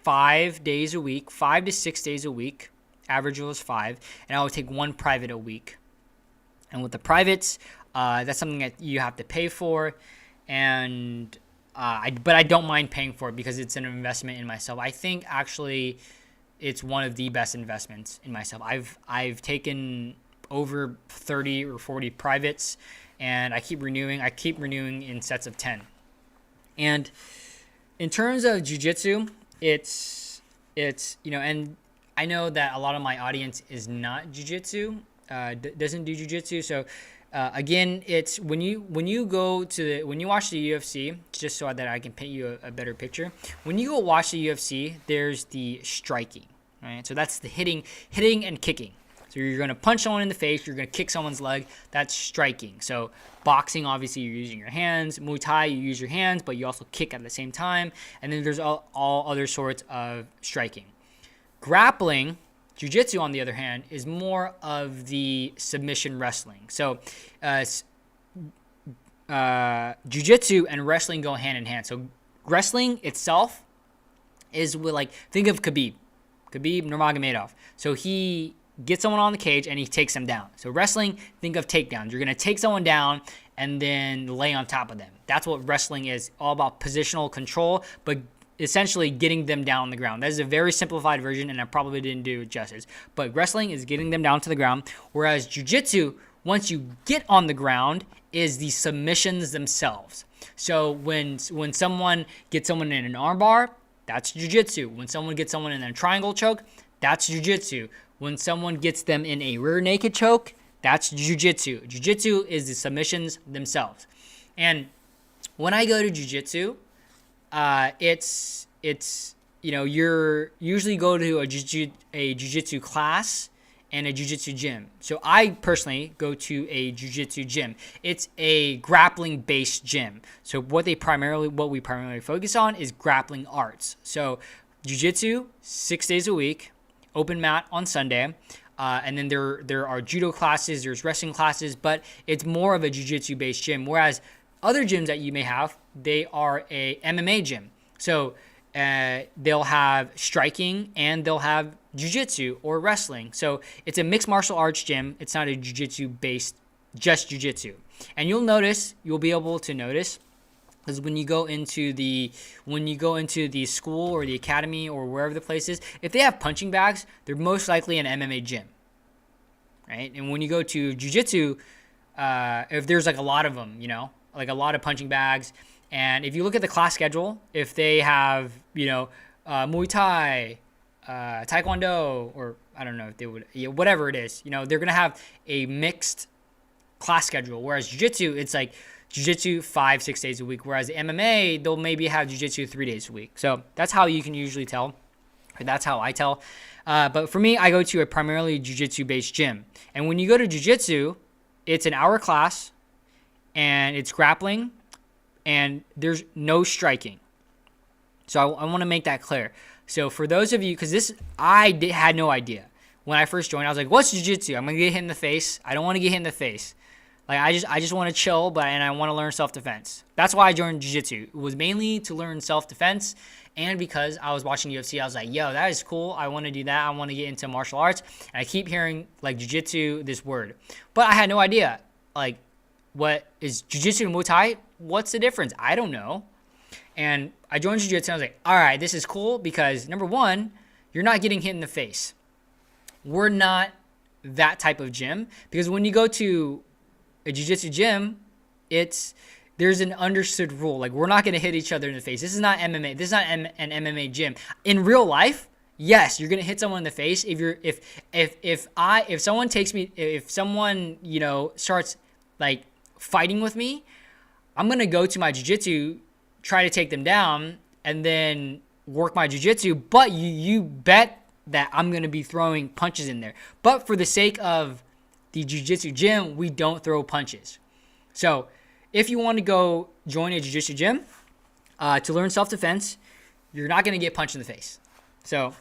5 days a week, 5 to 6 days a week. Average was 5. And I would take one private a week. And with the privates, that's something that you have to pay for. And but I don't mind paying for it because it's an investment in myself. I think actually it's one of the best investments in myself. I've taken over 30 or 40 privates, and I keep renewing in sets of 10. And in terms of jiu-jitsu, it's and I know that a lot of my audience is not jiu-jitsu, doesn't do jiu-jitsu. So again, it's when you watch the UFC, just so that I can paint you a better picture. When you go watch the UFC, there's the striking, right? So that's the hitting and kicking. So you're going to punch someone in the face, you're going to kick someone's leg. That's striking. So boxing, obviously, you're using your hands. Muay Thai, you use your hands, but you also kick at the same time. And then there's all other sorts of striking. Grappling, jiu-jitsu, on the other hand, is more of the submission wrestling. So jiu-jitsu and wrestling go hand in hand. So wrestling itself is think of Khabib Nurmagomedov. So he gets someone on the cage and he takes them down. So wrestling, think of takedowns. You're going to take someone down and then lay on top of them. That's what wrestling is, all about positional control, but essentially getting them down on the ground. That is a very simplified version, and I probably didn't do it justice. But wrestling is getting them down to the ground, whereas jiu-jitsu, once you get on the ground, is the submissions themselves. So when someone gets someone in an armbar, that's jiu-jitsu. When someone gets someone in a triangle choke, that's jiu-jitsu. When someone gets them in a rear naked choke, that's jiu-jitsu. Jiu-jitsu is the submissions themselves. And when I go to jiu-jitsu, it's you're usually go to a jiu-jitsu class and a jiu-jitsu gym. So I personally go to a jiu-jitsu gym. It's a grappling-based gym. So what we primarily focus on is grappling arts. So jiu-jitsu 6 days a week, open mat on Sunday, and then there are judo classes, there's wrestling classes, but it's more of a jiu-jitsu based gym. Whereas other gyms that you may have, they are a MMA gym. So they'll have striking and they'll have jiu-jitsu or wrestling. So it's a mixed martial arts gym. It's not a jiu-jitsu based, just jiu-jitsu. And you'll be able to notice, because when you go into the school or the academy or wherever the place is, if they have punching bags, they're most likely an MMA gym, right? And when you go to jiu-jitsu, if there's like a lot of them, like a lot of punching bags, and if you look at the class schedule, if they have Muay Thai, Taekwondo, or I don't know if they would, whatever it is, they're gonna have a mixed class schedule. Whereas jiu-jitsu, it's like jiu-jitsu 5-6 days a week, whereas MMA, they'll maybe have jiu-jitsu 3 days a week. So that's how you can usually tell, or that's how I tell. But for me, I go to a primarily jiu-jitsu based gym. And when you go to jiu-jitsu, it's an hour class, and it's grappling, and there's no striking. So I want to make that clear. So for those of you, because had no idea. When I first joined, I was like, what's jiu-jitsu? I'm going to get hit in the face. I don't want to get hit in the face. Like I just want to chill, and I want to learn self-defense. That's why I joined jiu-jitsu. It was mainly to learn self-defense, and because I was watching UFC, I was like, yo, that is cool. I want to do that. I want to get into martial arts. And I keep hearing like jiu-jitsu, this word. But I had no idea. Like, what is jiu-jitsu and Muay Thai? What's the difference? I don't know. And I joined jiu-jitsu, and I was like, all right, this is cool because number one, you're not getting hit in the face. We're not that type of gym, because when you go to a jiu-jitsu gym, there's an understood rule. Like, we're not going to hit each other in the face. This is not MMA. This is not an MMA gym. In real life, yes, you're going to hit someone in the face. If someone starts like fighting with me, I'm going to go to my jiu-jitsu, try to take them down, and then work my jiu-jitsu, but you bet that I'm going to be throwing punches in there. But for the sake of the jiu-jitsu gym, we don't throw punches. So if you want to go join a jiu-jitsu gym to learn self-defense, you're not going to get punched in the face. So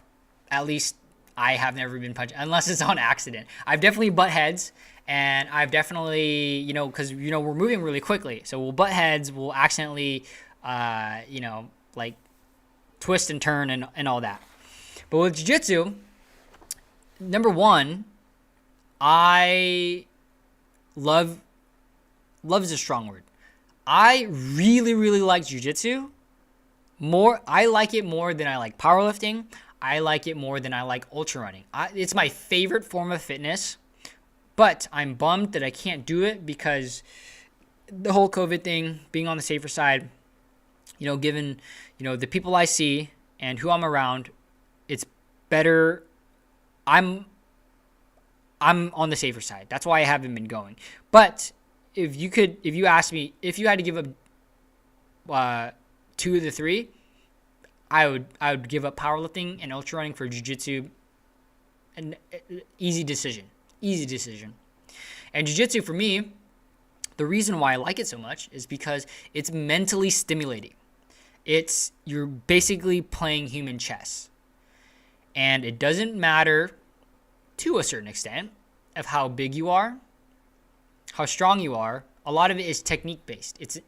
at least I have never been punched, unless it's on accident. I've definitely butt heads, and I've definitely, because, we're moving really quickly. So we'll butt heads, we'll accidentally, like twist and turn and all that. But with jiu-jitsu, number one, I love is a strong word. I really, really like jiu-jitsu. I like it more than I like powerlifting. I like it more than I like ultrarunning. It's my favorite form of fitness, but I'm bummed that I can't do it because the whole COVID thing, being on the safer side, given, the people I see and who I'm around, it's better. I'm on the safer side. That's why I haven't been going. But if you asked me, if you had to give up 2 of the 3, I would give up powerlifting and ultrarunning for jiu-jitsu. An easy decision. And jiu-jitsu for me, the reason why I like it so much is because it's mentally stimulating. You're basically playing human chess. And it doesn't matter, to a certain extent, of how big you are, how strong you are. A lot of it is technique based. It's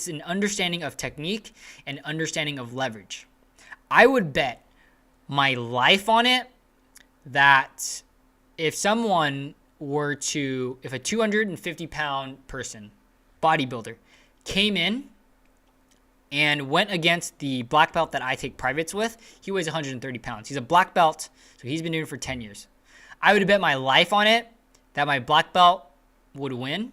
an understanding of technique and understanding of leverage. I would bet my life on it that if someone were to, if a 250 pound person, bodybuilder, came in and went against the black belt that I take privates with, he weighs 130 pounds. He's a black belt, so he's been doing it for 10 years. I would have bet my life on it that my black belt would win,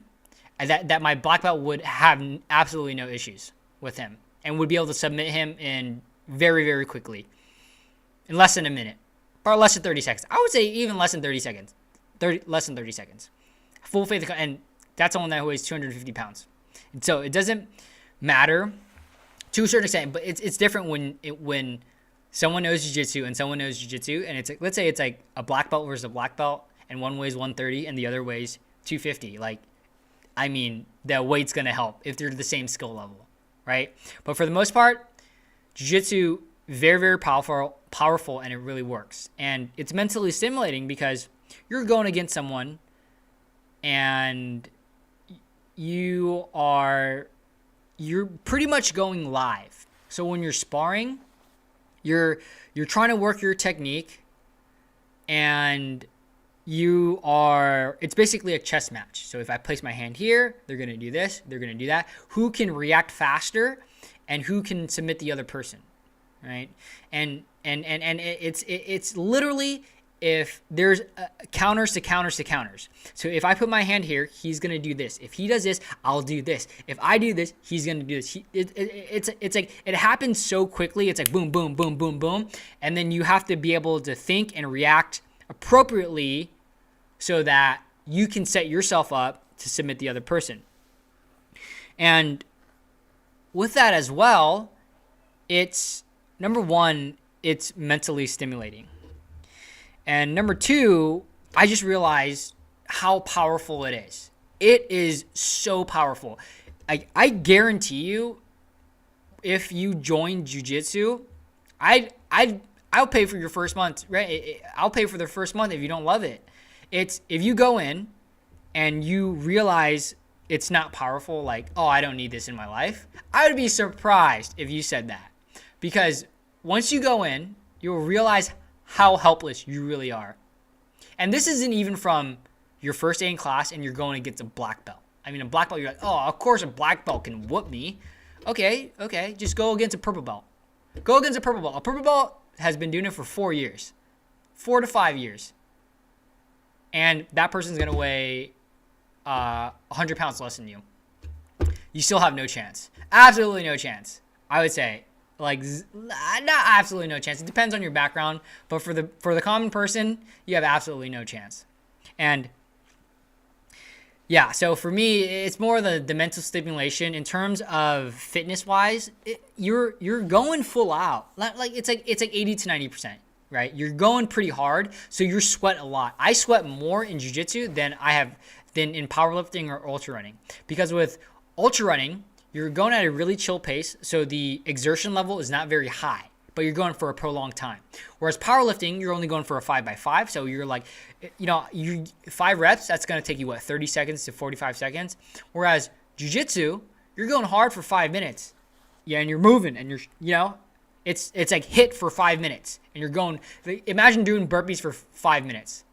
and that my black belt would have absolutely no issues with him and would be able to submit him in very, very quickly, in less than a minute, or less than 30 seconds. I would say even less than 30 seconds. Less than 30 seconds. Full faith, and that's someone that weighs 250 pounds. And so it doesn't matter to a certain extent, but it's different when someone knows jiu-jitsu and someone knows jiu-jitsu, and it's like, let's say it's like a black belt versus a black belt, and one weighs 130 and the other weighs 250. Like, I mean, the weight's gonna help if they're the same skill level, right? But for the most part, jiu-jitsu, very, very powerful, and it really works. And it's mentally stimulating because you're going against someone and you're pretty much going live. So when you're sparring, you're trying to work your technique, and it's basically a chess match. So if I place my hand here, they're going to do this, they're going to do that. Who can react faster and who can submit the other person, right? And it's literally, if there's counters to counters to counters. So if I put my hand here, he's going to do this. If he does this, I'll do this. If I do this, he's going to do this. It's like, it happens so quickly. It's like boom, boom, boom, boom, boom. And then you have to be able to think and react appropriately so that you can set yourself up to submit the other person. And with that as well, it's, number one, it's mentally stimulating. And number two, I just realized how powerful it is. It is so powerful. I guarantee you, if you join jiu-jitsu, I'll pay for your first month, right? I'll pay for the first month if you don't love it. It's, if you go in and you realize it's not powerful, like, oh, I don't need this in my life, I would be surprised if you said that. Because once you go in, you'll realize how helpless you really are. And this isn't even from your first day in class and you're going against a black belt. I mean, a black belt, you're like, oh, of course a black belt can whoop me. Okay, just go against a purple belt. Go against a purple belt. A purple belt has been doing it for 4 years. 4 to 5 years. And that person's going to weigh 100 pounds less than you. You still have no chance. Absolutely no chance, I would say. Like, not absolutely no chance. It depends on your background, but for the common person, you have absolutely no chance. And yeah, so for me, it's more the mental stimulation. In terms of fitness wise, you're going full out. Like it's like 80 to 90%, right? You're going pretty hard, so you sweat a lot. I sweat more in jiu-jitsu than in powerlifting or ultra running, because with ultra running, you're going at a really chill pace, so the exertion level is not very high, but you're going for a prolonged time. Whereas powerlifting, you're only going for a 5x5, so you're like, you 5 reps, that's going to take you, 30 seconds to 45 seconds. Whereas jiu-jitsu, you're going hard for 5 minutes. Yeah, and you're moving, and it's like hit for 5 minutes, and you're going, imagine doing burpees for 5 minutes.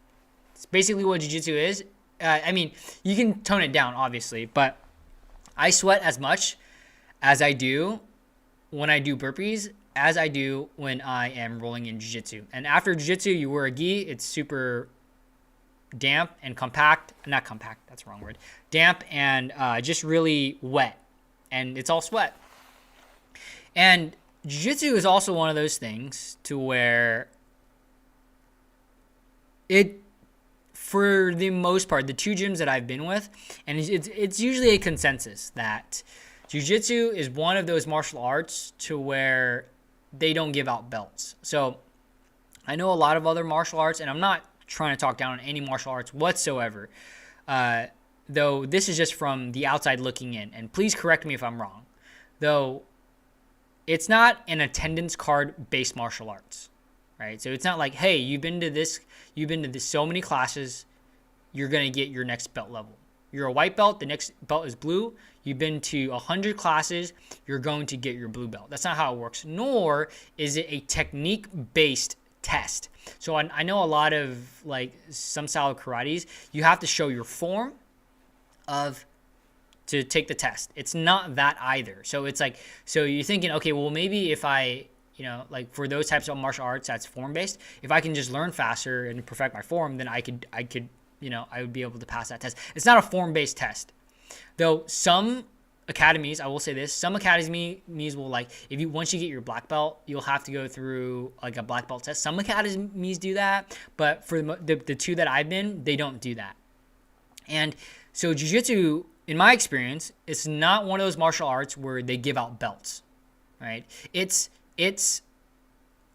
It's basically what jiu-jitsu is. I mean, you can tone it down, obviously, but I sweat as much as I do when I do burpees as I do when I am rolling in jiu-jitsu. And after jiu-jitsu, you wear a gi. It's super damp and compact. Not compact, that's the wrong word. Damp and just really wet. And it's all sweat. And jiu-jitsu is also one of those things to where it, for the most part, the 2 gyms that I've been with, and it's usually a consensus that jiu-jitsu is one of those martial arts to where they don't give out belts. So I know a lot of other martial arts, and I'm not trying to talk down on any martial arts whatsoever, though this is just from the outside looking in, and please correct me if I'm wrong, though it's not an attendance card based martial arts. Right? So it's not like, hey, you've been to this so many classes, you're going to get your next belt level. You're a white belt, the next belt is blue. You've been to 100 classes, you're going to get your blue belt. That's not how it works. Nor is it a technique-based test. So I know a lot of like some style of karates, you have to show your form to take the test. It's not that either. So it's like, so you're thinking, okay, well maybe if I, like for those types of martial arts that's form based, if I can just learn faster and perfect my form, then I could, I would be able to pass that test. It's not a form based test. Though some academies, I will say this, some academies will like, once you get your black belt, you'll have to go through like a black belt test. Some academies do that, but for the two that I've been, they don't do that. And so jiu-jitsu, in my experience, it's not one of those martial arts where they give out belts, right? It's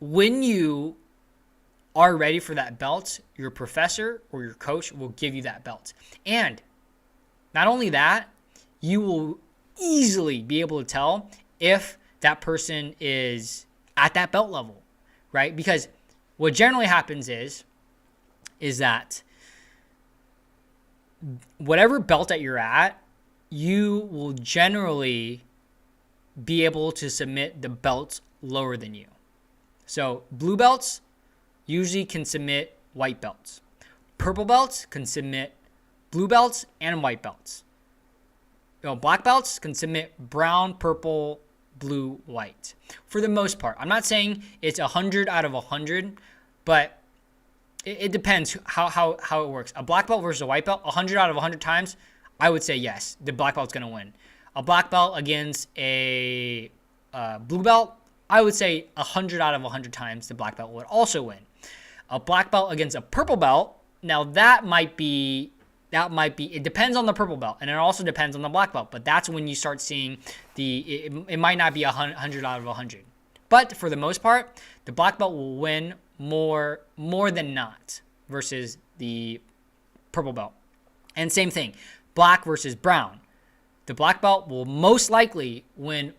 when you are ready for that belt, your professor or your coach will give you that belt. And not only that, you will easily be able to tell if that person is at that belt level, right? Because what generally happens is that whatever belt that you're at, you will generally be able to submit the belts lower than you. So blue belts usually can submit white belts. Purple belts can submit blue belts and white belts. Black belts can submit brown, purple, blue, white. For the most part. I'm not saying it's 100 out of 100, but it depends how it works. A black belt versus a white belt, 100 out of 100 times, I would say yes, the black belt's going to win. A black belt against a blue belt, I would say 100 out of 100 times the black belt would also win. A black belt against a purple belt, now that might be, it depends on the purple belt, and it also depends on the black belt, but that's when you start seeing it might not be 100 out of 100. But for the most part, the black belt will win more than not versus the purple belt. And same thing, black versus brown. The black belt will most likely win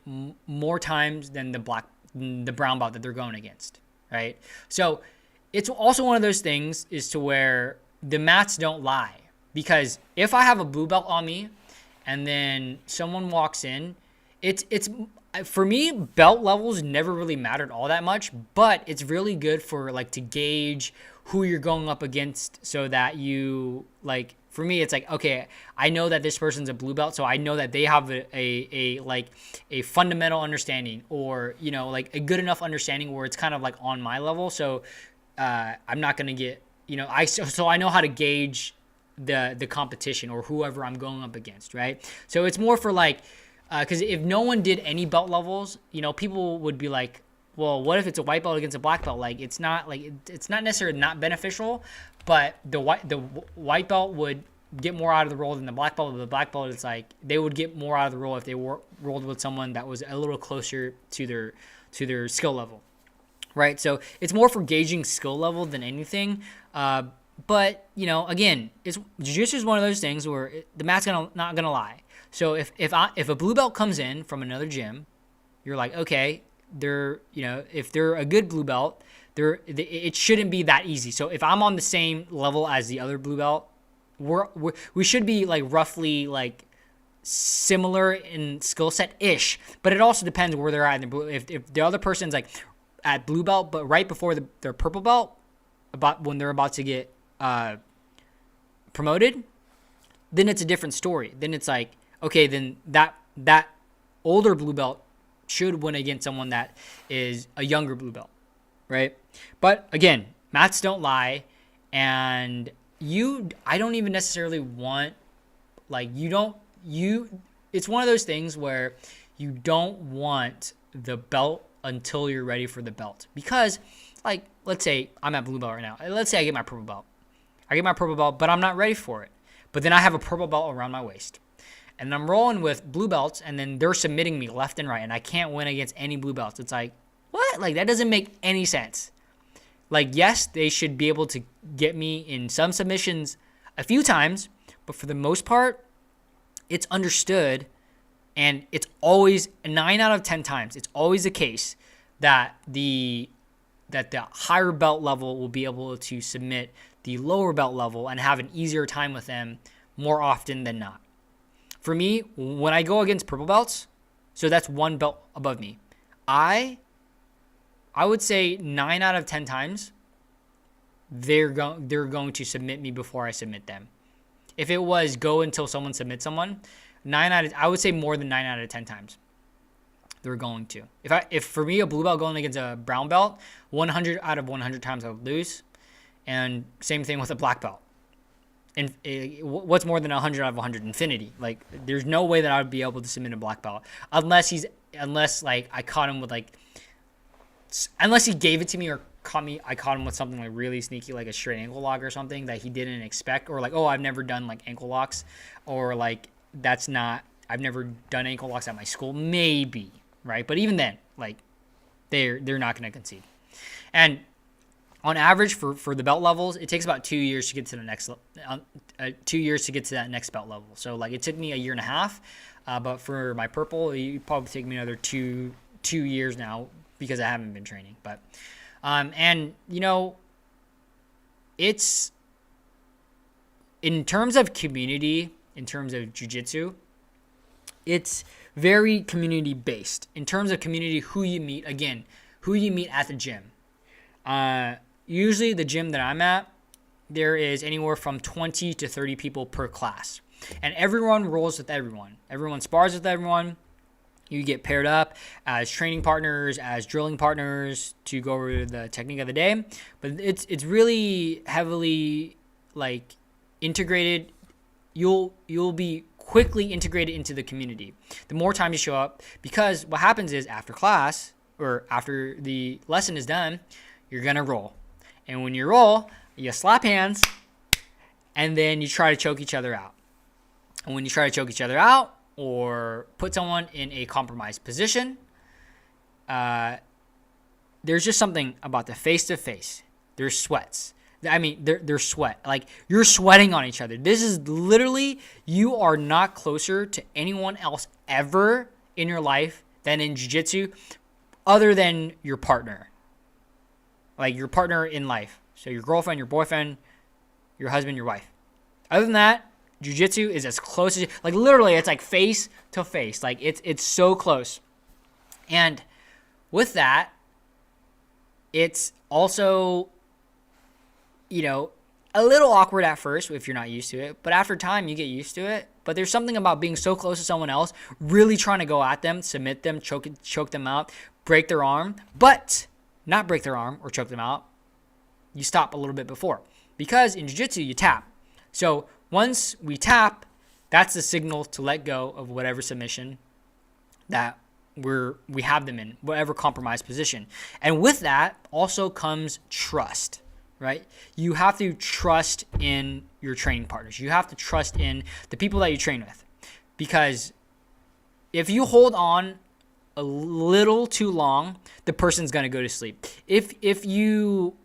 more times than the brown belt that they're going against, right? So it's also one of those things is to where the mats don't lie. Because if I have a blue belt on me and then someone walks in, it's for me, belt levels never really mattered all that much, but it's really good for like to gauge who you're going up against so that you like, for me, it's like, okay, I know that this person's a blue belt, so I know that they have a fundamental understanding or, like a good enough understanding where it's kind of like on my level. So I'm not going to get, so I know how to gauge the competition or whoever I'm going up against, right? So it's more for like, because if no one did any belt levels, people would be like, well, what if it's a white belt against a black belt? Like it's not necessarily not beneficial, but the white belt would get more out of the roll than the black belt. The black belt, it's like they would get more out of the roll if they rolled with someone that was a little closer to their skill level, right? So it's more for gauging skill level than anything. But again, jiu-jitsu is one of those things where the mat's not gonna lie. So if a blue belt comes in from another gym, you're like, okay, if they're a good blue belt, it shouldn't be that easy. So if I'm on the same level as the other blue belt, we should be like roughly like similar in skill set ish. But it also depends where they're at in the blue. If the other person's like at blue belt, but right before their purple belt, about when they're about to get promoted, then it's a different story. Then it's like, okay, then that older blue belt should win against someone that is a younger blue belt, right? But again, mats don't lie, and I don't even necessarily want, like, it's one of those things where you don't want the belt until you're ready for the belt. Because, like, let's say I'm at blue belt right now. Let's say I get my purple belt. But I'm not ready for it. But then I have a purple belt around my waist. And I'm rolling with blue belts, and then they're submitting me left and right, and I can't win against any blue belts. It's like, what? Like, that doesn't make any sense. Like, yes, they should be able to get me in some submissions a few times, but for the most part, it's understood, and it's always 9 out of 10 times. It's always the case that the higher belt level will be able to submit the lower belt level and have an easier time with them more often than not. For me, when I go against purple belts, so that's one belt above me, I would say 9 out of 10 times they're going to submit me before I submit them. If it was go until someone submits someone, I would say more than 9 out of 10 times they're going to. If for me a blue belt going against a brown belt, 100 out of 100 times I would lose, and same thing with a black belt. And what's more than 100 out of 100? Infinity. Like, there's no way that I would be able to submit a black belt unless like I caught him with unless he gave it to me or I caught him with something like really sneaky, like a straight ankle lock or something that he didn't expect, or like, oh, I've never done like ankle locks, or like I've never done ankle locks at my school, maybe, right? But even then, like, they're not going to concede. And on average for the belt levels, it takes about 2 years to get to the next 2 years to get to that next belt level. So like it took me a year and a half, but for my purple, it probably take me another two years now because I haven't been training. But and it's in terms of community, in terms of jiu-jitsu, it's very community based. In terms of community, who you meet at the gym. Usually the gym that I'm at, there is anywhere from 20 to 30 people per class. And everyone rolls with everyone. Everyone spars with everyone. You get paired up as training partners, as drilling partners to go over the technique of the day. But it's really heavily like integrated. You'll be quickly integrated into the community the more time you show up, because what happens is after class or after the lesson is done, you're gonna roll. And when you roll, you slap hands and then you try to choke each other out. And when you try to choke each other out or put someone in a compromised position, there's just something about the face-to-face. There's sweats. I mean, there's sweat. Like, you're sweating on each other. This is literally, you are not closer to anyone else ever in your life than in jiu-jitsu other than your partner. Like, your partner in life. So your girlfriend, your boyfriend, your husband, your wife. Other than that, jiu-jitsu is as close as, like, literally, it's like face to face. Like, it's so close. And with that, it's also, a little awkward at first if you're not used to it. But after time, you get used to it. But there's something about being so close to someone else, really trying to go at them, submit them, choke them out, break their arm, but not break their arm or choke them out. You stop a little bit before. Because in jiu-jitsu, you tap. So once we tap, that's the signal to let go of whatever submission that we have them in, whatever compromised position. And with that also comes trust, right? You have to trust in your training partners. You have to trust in the people that you train with. Because if you hold on a little too long, the person's going to go to sleep. If you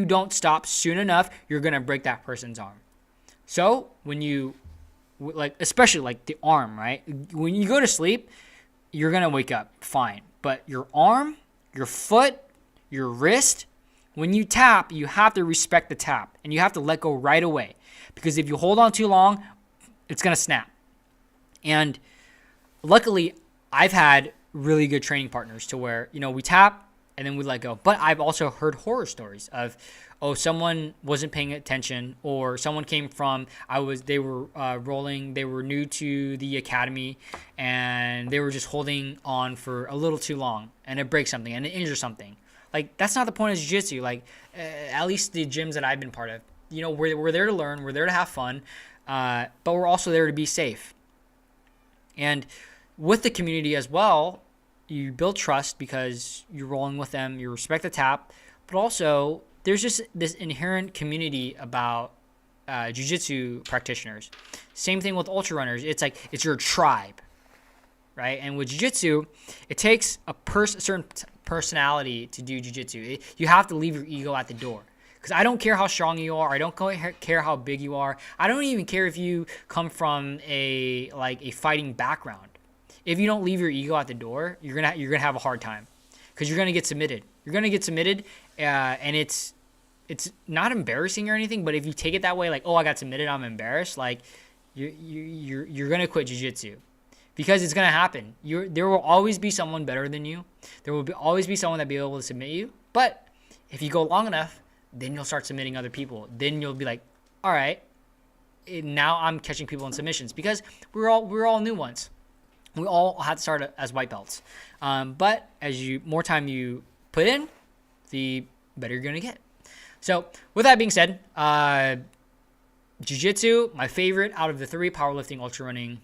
don't stop soon enough, you're going to break that person's arm. So when you, like, especially like the arm, right? When you go to sleep, you're going to wake up fine. But your arm, your foot, your wrist, when you tap, you have to respect the tap. And you have to let go right away. Because if you hold on too long, it's going to snap. And luckily, I've had really good training partners to where, we tap and then we let go. But I've also heard horror stories of, someone wasn't paying attention, or someone came from, they were rolling, they were new to the academy, and they were just holding on for a little too long, and it breaks something, and it injures something. Like, that's not the point of jiu-jitsu. Like, at least the gyms that I've been part of, we're there to learn, we're there to have fun, but we're also there to be safe. And with the community as well, you build trust because you're rolling with them, you respect the tap, but also there's just this inherent community about jiu-jitsu practitioners. Same thing with ultrarunners. It's like, it's your tribe, right? And with jiu-jitsu, it takes a certain personality to do jiu-jitsu. You have to leave your ego at the door. Because I don't care how strong you are. I don't care how big you are. I don't even care if you come from a fighting background. If you don't leave your ego at the door, you're gonna have a hard time, because you're gonna get submitted. You're gonna get submitted, and it's not embarrassing or anything. But if you take it that way, like, I got submitted, I'm embarrassed. Like, you're gonna quit jiu-jitsu, because it's gonna happen. There will always be someone better than you. There will always be someone that be able to submit you. But if you go long enough, then you'll start submitting other people. Then you'll be like, all right, now I'm catching people in submissions, because we're all new ones. We all had to start as white belts. But as more time you put in, the better you're going to get. So with that being said, jiu-jitsu, my favorite out of the three: powerlifting, ultrarunning,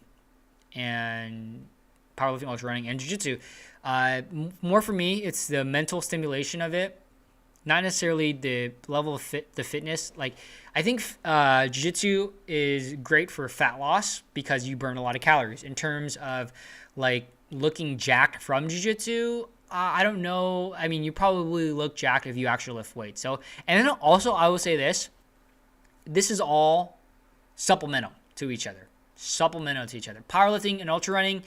and jiu-jitsu. More for me, it's the mental stimulation of it, not necessarily the level of the fitness. Like, I think jiu-jitsu is great for fat loss because you burn a lot of calories. In terms of like looking jacked from jiu-jitsu, I don't know. I mean, you probably look jacked if you actually lift weights. So, and then also I will say this is all supplemental to each other. Powerlifting and ultra running,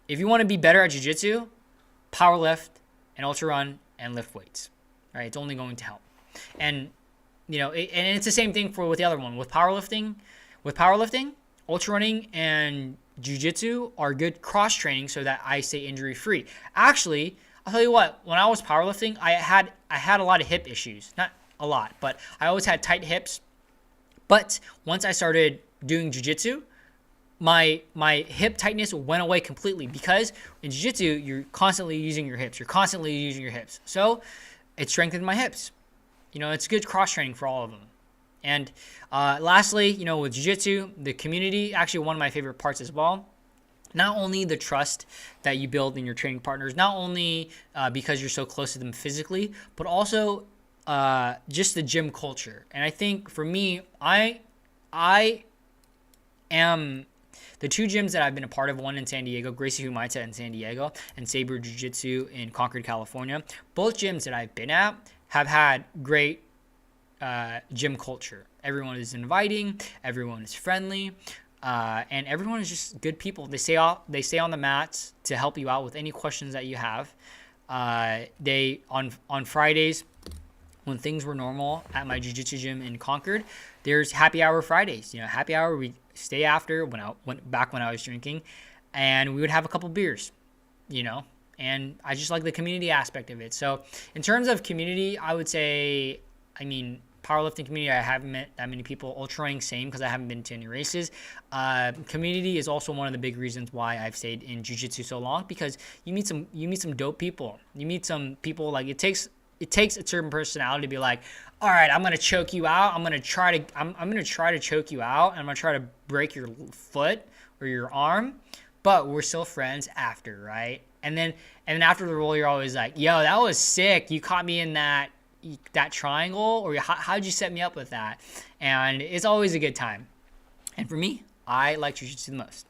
if you want to be better at jiu-jitsu, powerlift and ultra run and lift weights. Right? It's only going to help. And and it's the same thing with the other one. With powerlifting, ultra running and jiu-jitsu are good cross training so that I stay injury free. Actually, I'll tell you what, when I was powerlifting, I had a lot of hip issues. Not a lot, but I always had tight hips. But once I started doing jiu-jitsu, my hip tightness went away completely, because in jiu-jitsu, you're constantly using your hips. So it strengthened my hips. It's good cross training for all of them. And lastly, with jiu-jitsu, the community, actually one of my favorite parts as well. Not only the trust that you build in your training partners, not only because you're so close to them physically, but also just the gym culture. And I think for me, I am the two gyms that I've been a part of, one in San Diego, Gracie Humaita in San Diego, and Saber Jiu-Jitsu in Concord, California. Both gyms that I've been at have had great gym culture. Everyone is inviting, everyone is friendly, and everyone is just good people. They stay on the mats to help you out with any questions that you have. They on Fridays, when things were normal at my jiu-jitsu gym in Concord, there's happy hour Fridays. Happy hour, we stay after when I was drinking, and we would have a couple beers, and I just like the community aspect of it. So in terms of community, I would say, powerlifting community, I haven't met that many people. Ultrarunning, same, because I haven't been to any races. Community is also one of the big reasons why I've stayed in jiu-jitsu so long, because you meet some dope people. You meet some people, like, it takes a certain personality to be like, all right, I'm gonna choke you out. I'm gonna try to choke you out, and I'm gonna try to break your foot or your arm, but we're still friends after, right? And then after the roll, you're always like, yo, that was sick. You caught me in that triangle, or how'd you set me up with that? And it's always a good time. And for me, I like jiu-jitsu the most.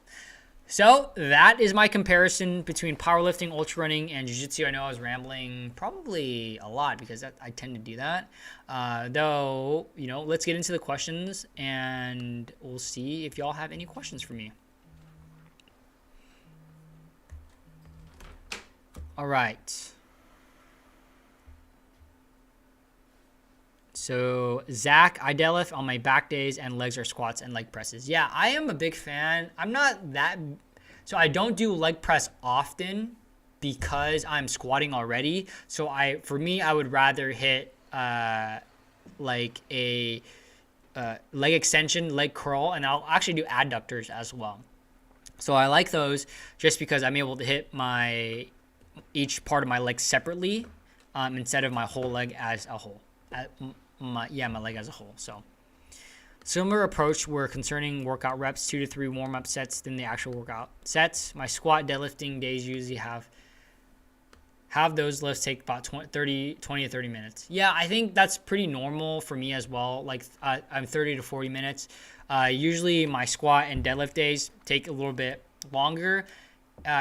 So that is my comparison between powerlifting, ultra running, and jiu-jitsu. I know I was rambling probably a lot, because I tend to do that. Though, let's get into the questions, and we'll see if y'all have any questions for me. All right. So Zach, I deadlift on my back days, and legs are squats and leg presses. Yeah, I am a big fan. So I don't do leg press often because I'm squatting already. So for me, I would rather hit like a leg extension, leg curl, and I'll actually do adductors as well. So I like those just because I'm able to hit each part of my leg separately instead of my whole leg as a whole. My leg as a whole. So similar approach where concerning workout reps, 2 to 3 warm-up sets than the actual workout sets. My squat deadlifting days usually have those lifts take about 20 to 30 minutes. Yeah, I think that's pretty normal for me as well. Like I'm 30 to 40 minutes. Usually my squat and deadlift days take a little bit longer.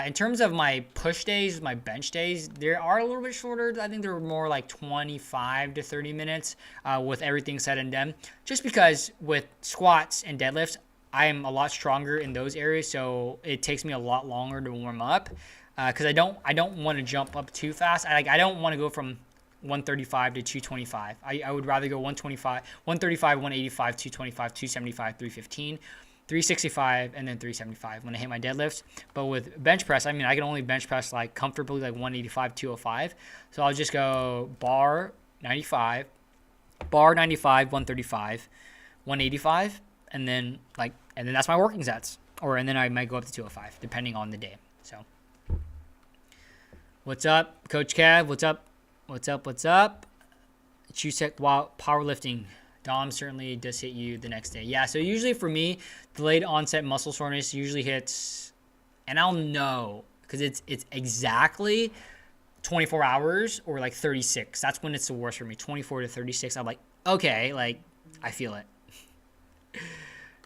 In terms of my push days, my bench days, they are a little bit shorter. I think they're more like 25 to 30 minutes with everything said and done. Just because with squats and deadlifts, I am a lot stronger in those areas, so it takes me a lot longer to warm up. Because I don't want to jump up too fast. I don't want to go from 135 to 225. I would rather go 135, 185, 225, 275, 315. 365 and then 375 when I hit my deadlifts. But with bench press, I can only bench press like comfortably like 185, 205. So I'll just go bar 95, bar 95, 135, 185, and then that's my working sets. And then I might go up to 205 depending on the day. So what's up, Coach Cav? What's up? Chusek powerlifting. Dom certainly does hit you the next day. Yeah, so usually for me, delayed onset muscle soreness usually hits, and I'll know because it's exactly 24 hours or like 36. That's when it's the worst for me. 24 to 36. I'm like, okay, like I feel it.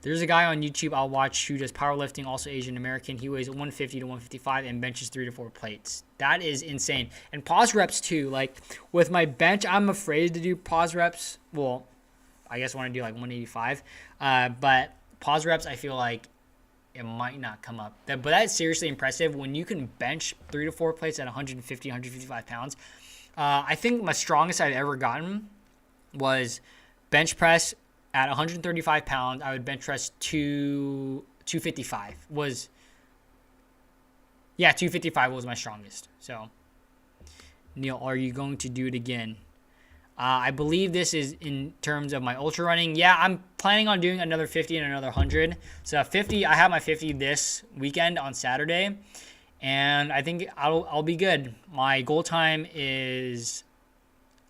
There's a guy on YouTube I'll watch who does powerlifting, also Asian American. He weighs 150 to 155 and benches 3 to 4 plates. That is insane. And pause reps too. Like with my bench, I'm afraid to do pause reps. Well, I guess I want to do like 185. But pause reps, I feel like it might not come up. But that's seriously impressive when you can bench 3 to 4 plates at 150, 155 pounds. I think my strongest I've ever gotten was bench press at 135 pounds. I would bench press 255 was, 255 was my strongest. So, Neil, are you going to do it again? I believe this is in terms of my ultra running. Yeah, I'm planning on doing another 50 and another 100. So 50, I have my 50 this weekend on Saturday, and I think I'll be good. My goal time is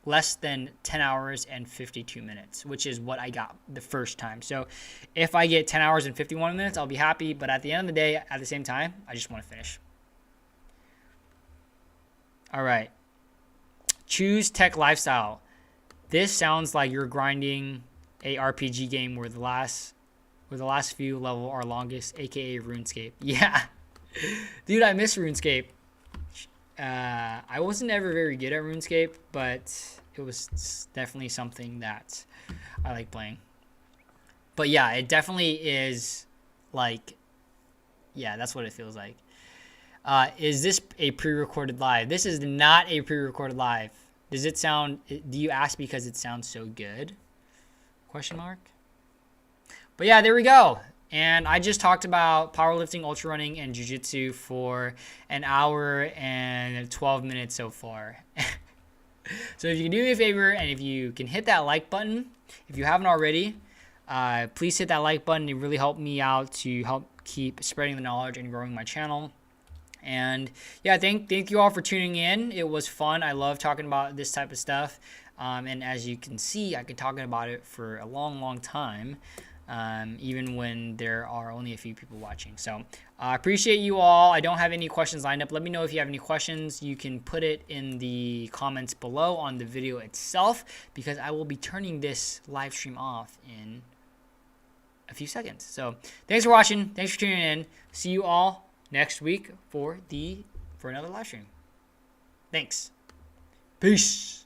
less than 10 hours and 52 minutes, which is what I got the first time. So if I get 10 hours and 51 minutes, I'll be happy. But at the end of the day, at the same time, I just want to finish. All right. Choose tech lifestyle. This sounds like you're grinding a RPG game where the last few level are longest, aka RuneScape. Yeah. Dude, I miss RuneScape. I wasn't ever very good at RuneScape, but it was definitely something that I like playing. But yeah, it definitely is like, yeah, that's what it feels like. Is this a pre-recorded live? This is not a pre-recorded live. Does it sound, do you ask because it sounds so good? Question mark. But yeah, there we go. And I just talked about powerlifting, ultra running, and jiu-jitsu for an hour and 12 minutes so far. So if you can do me a favor and if you can hit that like button, if you haven't already, please hit that like button. It really helped me out to help keep spreading the knowledge and growing my channel. And yeah, thank you all for tuning in. It was fun. I love talking about this type of stuff. And as you can see, I could talk about it for a long time. Even when there are only a few people watching. So I appreciate you all. I don't have any questions lined up. Let me know if you have any questions. You can put it in the comments below on the video itself because I will be turning this live stream off in a few seconds. So thanks for watching. Thanks for tuning in. See you all next week for another live stream. Thanks. Peace.